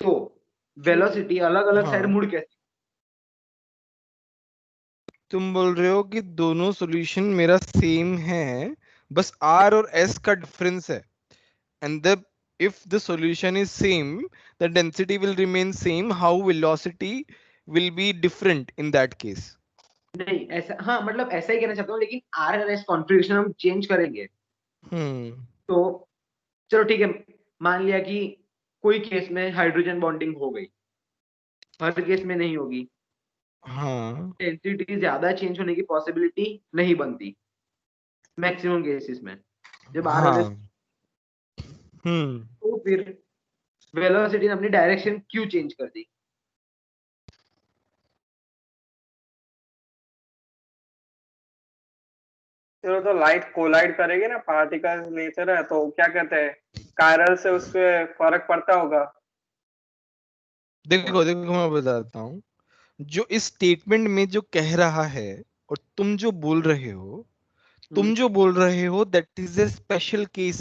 तो वेलोसिटी अलग अलग साइड मुड़ कैसे? तुम बोल रहे हो कि दोनों सॉल्यूशन मेरा सेम है, बस आर और एस का डिफरेंस है, and the if the solution is same, the density will remain same, how velocity will be different in that case. नहीं ऐसा, हाँ मतलब ऐसा ही कहना चाहता हूँ, लेकिन आर और एस कॉन्फ़िगरेशन हम चेंज करेंगे. तो चलो ठीक है, मान लिया कि कोई केस में हाइड्रोजन बॉन्डिंग हो गई, हर केस में नहीं होगी, डेंसिटी ज्यादा चेंज होने की पॉसिबिलिटी नहीं बनती मैक्सिमम केसेस में जब आर और एस. तो फिर वेलोसिटी ने अपनी डायरेक्शन क्यों चेंज कर दी? चलो तो लाइट कोलाइड करेगी ना, पार्टिकल नेचर है, तो क्या कहते हैं, कायरल से उस पे फर्क पड़ता होगा। देखो देखो मैं बताता हूँ, जो इस स्टेटमेंट में जो कह रहा है और तुम जो बोल रहे हो, that is a special case.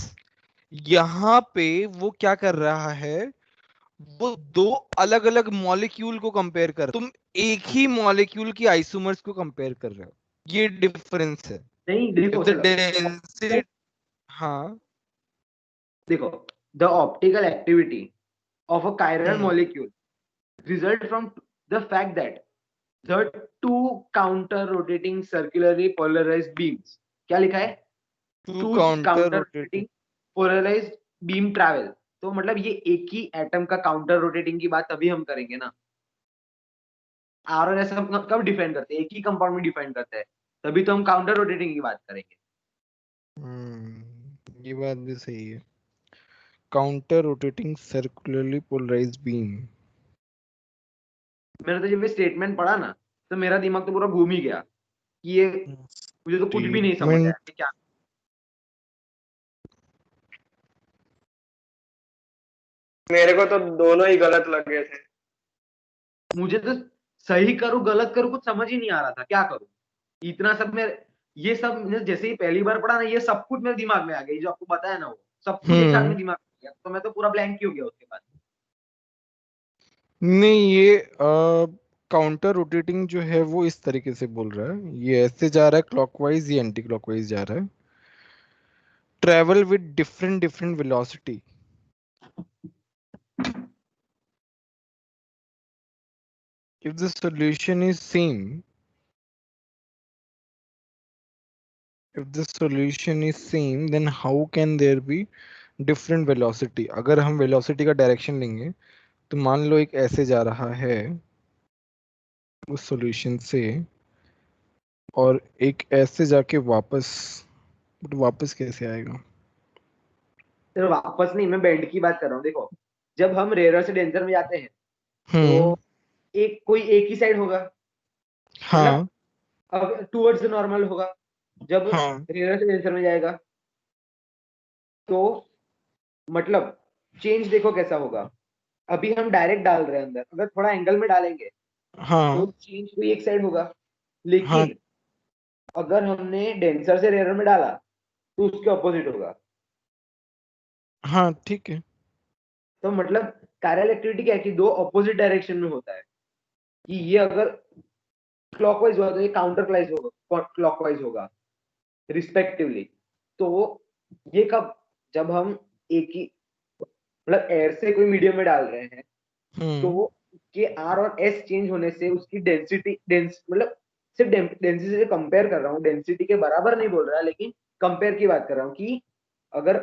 यहाँ पे वो क्या कर रहा है, वो दो अलग अलग मॉलिक्यूल को कंपेयर कर, तुम एक ही मॉलिक्यूल की आइसोमर्स को कंपेयर कर रहे हो, ये डिफरेंस है। नहीं देखो If the चलो, density, हाँ देखो, the optical activity of a chiral hmm, molecule result from the fact that the two counter rotating circularly polarized beams, क्या लिखा है? Two two counter counter rotating, rotating polarized beam travel। तो मतलब ये एक ही एटम का काउंटर रोटेटिंग की बात तभी हम करेंगे ना। आर और एस हम कब डिफाइन करते हैं? एक ही कंपाउंड में डिफाइन करते हैं, तभी तो हम काउंटर रोटेटिंग की बात करेंगे। ये बात भी सही है। Counter rotating circularly polarised beam, मैंने तो जब ये स्टेटमेंट पढ़ा ना, तो मेरा दिमाग तो पूरा घूम ही गया कि ये, मुझे तो कुछ भी नहीं समझ आया कि क्या। मेरे को तो दोनों ही गलत लगे थे। मुझे तो सही करूं गलत करूं कुछ समझ ही नहीं आ रहा था, क्या करूं। इतना सब में ये सब मैंने जैसे ही पहली बार पढ़ा ना, ये सब कुछ मेरे दिमाग में आ गया, ये जो आपको बताया ना, वो सब कुछ एक साथ में दिमाग में आ गया, तो मैं तो पूरा ब्लैंक ही हो गया उसके बाद। नहीं ये काउंटर रोटेटिंग जो है वो इस तरीके से बोल रहा है, ये ऐसे जा रहा है क्लॉकवाइज, ये एंटी क्लॉकवाइज जा रहा है, travel with different different velocity. If the solution is same, then how can there be different velocity? अगर हम velocity का direction लेंगे, तो मान लो एक ऐसे जा रहा है उस solution से, और एक ऐसे जाके वापस, बट वापस कैसे आएगा? तो वापस नहीं, मैं बेंड की बात कर रहा हूँ। देखो, जब हम रेयर से डेंसर में जाते हैं, तो एक कोई एक ही साइड होगा, मतलब हाँ अब टुवर्ड्स द नॉर्मल होगा। जब हाँ रेयर से डेंसर में जाएगा, तो मतलब चेंज देखो कैसा होगा। अभी हम डायरेक्ट डाल रहे हैं अंदर, अगर थोड़ा एंगल में डालेंगे तो हाँ चेंज कोई एक साइड होगा, हाँ लेकिन अगर हमने डेंसर से रेयर में डाला तो उसके ऑपोजिट होगा। हाँ ठीक है। तो मतलब कैरल एक्टिविटी क्या है कि दो ऑपोजिट डायरेक्शन में होता है, कि ये अगर क्लॉकवाइज हुआ तो ये काउंटर क्लॉकवाइज होगा रिस्पेक्टिवली। तो ये कब, जब हम एक ही मतलब एयर से कोई मीडियम में डाल रहे हैं, तो के आर और एस चेंज होने से उसकी डेंसिटी मतलब सिर्फ डेंसिटी से कंपेयर कर रहा हूँ, डेंसिटी के बराबर नहीं बोल रहा, लेकिन कंपेयर की बात कर रहा हूँ कि अगर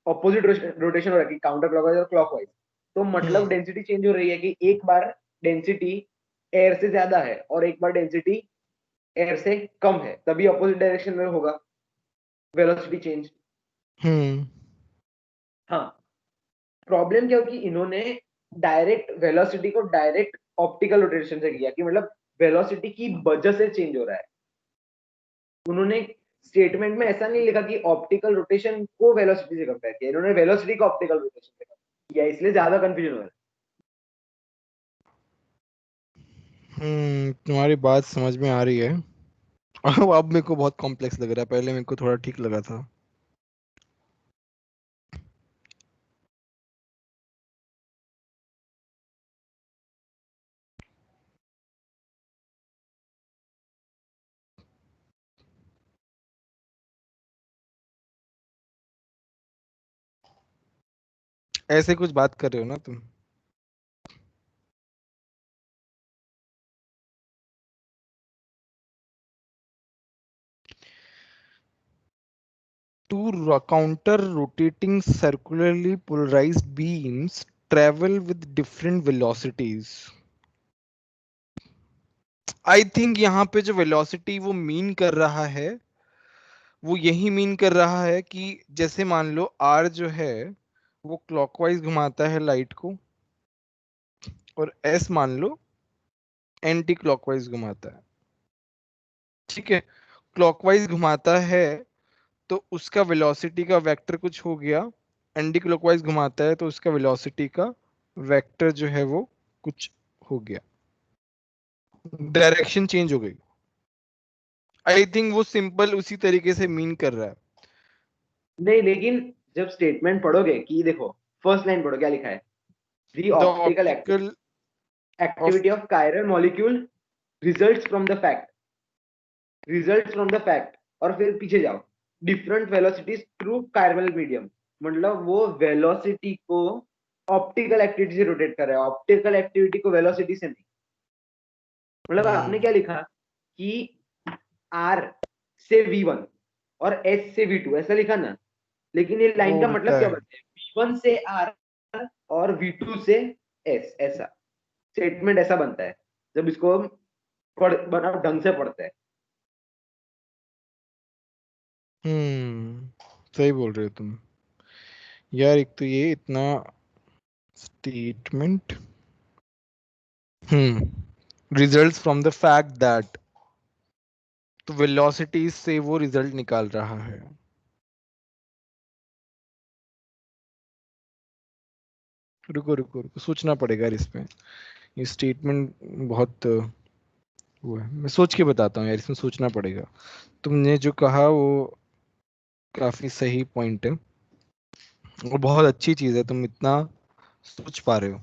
ऑपोजिट रोटेशन हो रहा है कि काउंटर क्लॉकवाइज और क्लॉकवाइज, तो मतलब डेंसिटी चेंज हो रही है कि एक बार डेंसिटी एयर से ज्यादा है और एक बार डेंसिटी एयर से कम है, तभी ऑपोजिट डायरेक्शन में होगा वेलोसिटी चेंज। हाँ, प्रॉब्लम क्या होगी, इन्होंने डायरेक्ट वेलोसिटी को डायरेक्ट ऑप्टिकल रोटेशन से किया, कि मतलब वेलोसिटी की वजह से चेंज हो रहा है। उन्होंने स्टेटमेंट में ऐसा नहीं लिखा कि ऑप्टिकल रोटेशन को वेलोसिटी से कंपेयर किया, इन्होंने वेलोसिटी को ऑप्टिकल रोटेशन से किया, इसलिए ज्यादा कंफ्यूजन हो रहा है। तुम्हारी बात समझ में आ रही है। अब मेरे को बहुत कॉम्प्लेक्स लग रहा है, पहले मेरे को थोड़ा ठीक लगा था। ऐसे कुछ बात कर रहे हो ना तुम? Two counter rotating circularly polarized beams travel with different velocities. I think यहाँ पे जो velocity वो मीन कर रहा है, वो यही मीन कर रहा है कि जैसे मान लो R जो है वो क्लॉकवाइज घुमाता है लाइट को, और S मान लो एंटी क्लॉकवाइज घुमाता है। ठीक है, क्लॉकवाइज घुमाता है तो उसका वेलोसिटी का वेक्टर कुछ हो गया, एंटी क्लॉकवाइज घुमाता है तो उसका वेलोसिटी का वेक्टर जो है वो कुछ हो गया, डायरेक्शन चेंज हो गई। आई थिंक वो सिंपल उसी तरीके से मीन कर रहा है। नहीं, लेकिन जब स्टेटमेंट पढ़ोगे कि देखो फर्स्ट लाइन पढ़ो क्या लिखा है, the the optical optical activity of chiral molecule results from the fact और फिर पीछे जाओ, different velocities through chiral medium, मतलब वो वेलोसिटी को ऑप्टिकल एक्टिविटी से रोटेट कर रहा है, ऑप्टिकल एक्टिविटी को वेलोसिटी से नहीं। मतलब आपने क्या लिखा कि R से V1 और S से V2 ऐसा लिखा ना, लेकिन ये लाइन का मतलब क्या बनता है, V1 से R और V2 से S, ऐसा स्टेटमेंट ऐसा बनता है जब इसको बना ढंग से पढ़ते हैं। सही बोल रहे हो तुम यार। एक तो ये इतना statement results from the fact that, तो वेलोसिटी से वो रिजल्ट निकाल रहा है। रुको रुको रुको, सोचना पड़ेगा यार इसमें। ये स्टेटमेंट बहुत वो है, मैं सोच के बताता हूँ यार, इसमें सोचना पड़ेगा। तुमने जो कहा वो काफी सही पॉइंट है और बहुत अच्छी चीज है, तुम इतना सोच पा रहे हो।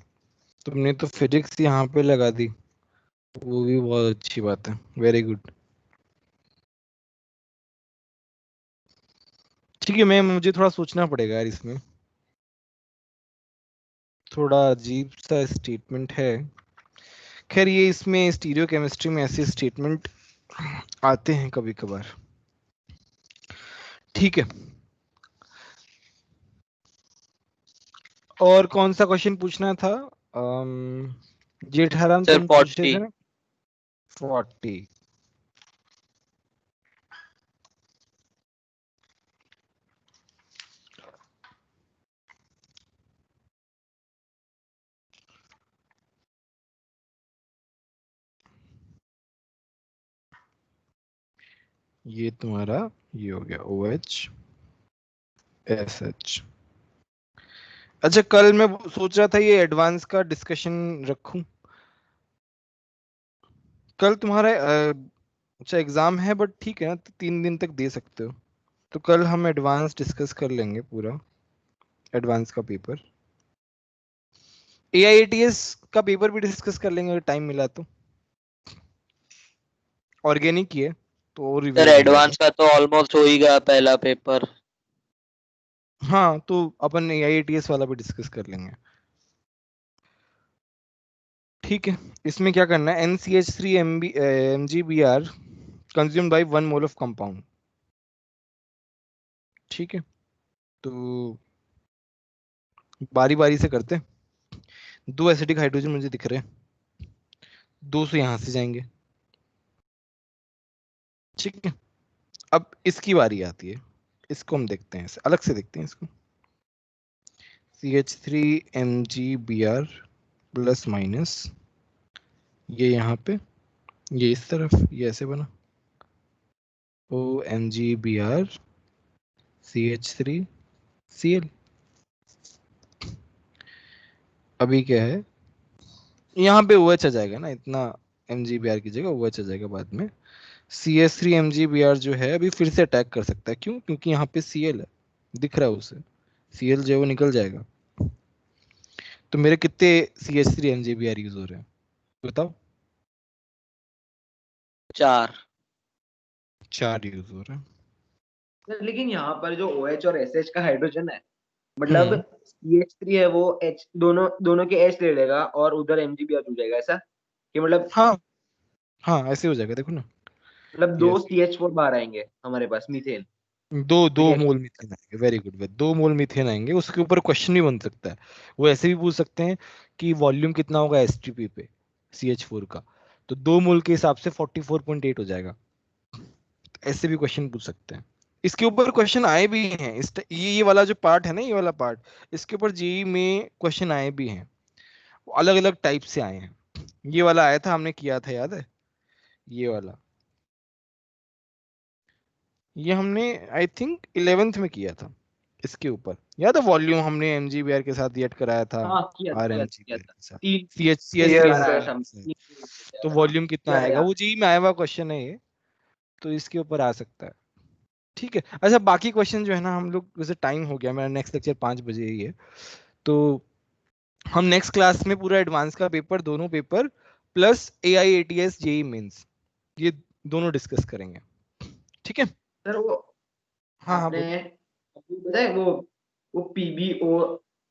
तुमने तो फिजिक्स यहाँ पे लगा दी, वो भी बहुत अच्छी बात है, वेरी गुड। ठीक है, मैं मुझे थोड़ा सोचना पड़ेगा यार इसमें, थोड़ा अजीब सा स्टेटमेंट है। खैर ये इसमें स्टीरियो केमिस्ट्री में ऐसे स्टेटमेंट आते हैं कभी कभार। ठीक है, और कौन सा क्वेश्चन पूछना था? जेठाराम सर तुम पूछ रहे 40। थे ना? 40। ये तुम्हारा ये हो गया OH SH। अच्छा, कल मैं सोच रहा था ये एडवांस का डिस्कशन रखूं। कल तुम्हारा अच्छा एग्जाम है, बट ठीक है ना, 3 दिन तक दे सकते हो। तो कल हम एडवांस डिस्कस कर लेंगे पूरा, एडवांस का पेपर। AIATS का पेपर भी डिस्कस कर लेंगे अगर टाइम मिला तो। ऑर्गेनिक ही है तो और सर रिवीजन हो जाएगा। एडवांस का तो ऑलमोस्ट हो ही गया पहला पेपर। हाँ, तो अपन AIATS वाला भी डिस्कस कर लेंगे। ठीक है, इसमें क्या करना है, NCH3 MgBr consumed by 1 mole of compound. ठीक है, तो बारी बारी से करते हैं। 2 एसिडिक हाइड्रोजन मुझे दिख रहे हैं, 200 यहां से जाएंगे। ठीक है, अब इसकी बारी आती है, इसको हम देखते हैं, अलग से देखते हैं इसको। CH3 MgBr प्लस माइनस, ये यहाँ पे, ये इस तरफ, ये ऐसे बना OMgBr CH3 Cl। अभी क्या है, यहाँ पे OH आ जाएगा ना, इतना MgBr की जगह OH आ जाएगा बाद में। CH3 MgBr जो है अभी फिर से अटैक कर सकता है, क्यों? क्योंकि यहाँ पे Cl है, दिख रहा है उसे, Cl जो है वो निकल जाएगा। तो मेरे कितने CH3 MgBr यूज हो रहे हैं बताओ? 4 यूज हो रहे हैं। लेकिन यहाँ पर जो OH और SH का हाइड्रोजन है, मतलब CH3 है वो H दोनों के H ले लेगा और उधर MgBr जुड़ जाएगा, ऐसा कि मतलब हाँ हाँ, ऐसे हो जाएगा, देखो ना, मतलब 2 CH4 बाहर आएंगे हमारे पास मीथेन। दो मोल मीथेन आएंगे, वेरी गुड, 2 मोल मीथेन आएंगे। उसके ऊपर क्वेश्चन भी बन सकता है, वो ऐसे भी पूछ सकते हैं कि वॉल्यूम कितना होगा H2P पे CH4 का, तो 2 मोल के हिसाब से 44.8 हो जाएगा। ऐसे भी क्वेश्चन पूछ सकते हैं, इसके ऊपर क्वेश्चन आए भी हैं, ये वाला जो पार्ट है ना, ये वाला पार्ट, इसके ऊपर जेई में क्वेश्चन आए भी हैं, अलग अलग टाइप से आए हैं। ये वाला आया था, हमने किया था, याद है? ये वाला, ये हमने आई थिंक 11th में किया था। इसके ऊपर याद है, वॉल्यूम हमने एमजीबीआर के साथ ऐड कराया था, हाँ किया आर किया एम जी किया बी आर था के साथ, तीन C H Yes, three sir. आया था। तो वॉल्यूम कितना याद है आएगा, याद। वो जी में आया हुआ क्वेश्चन है ये, तो इसके ऊपर आ सकता है। ठीक है, अच्छा बाकी क्वेश्चन जो है ना, हम लोग जैसे टाइम हो गया, मेरा नेक्स्ट लेक्चर 5 बजे ही है, तो हम नेक्स्ट क्लास में पूरा एडवांस का पेपर, दोनों paper plus AIATS JEE Mains, ये दोनों डिस्कस करेंगे। ठीक है, सर वो हाँ हाँ आपने बोलिए। अभी पता है वो PbO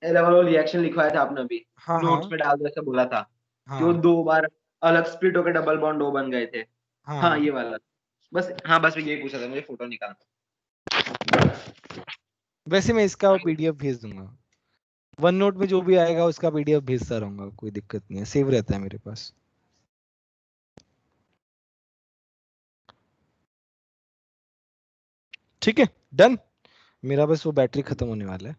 लेवल वाला रिएक्शन लिखवाया था आपने अभी, हाँ नोट्स हाँ में डाल दो ऐसा बोला था कि वो हाँ 2 बार अलग स्प्लिट होकर डबल बॉन्ड O बन गए थे। हाँ हाँ हाँ। ये वाला, बस हाँ बस यही पूछा था, मुझे फोटो निकालना। वैसे मैं इसका PDF भेज दूंगा, वन नोट में जो भी आएगा उसका PDF भेजता रहूंगा, कोई दिक्कत नहीं है, सेव रहता है मेरे पास। ठीक है, डन। मेरा बस वो बैटरी खत्म होने वाला है।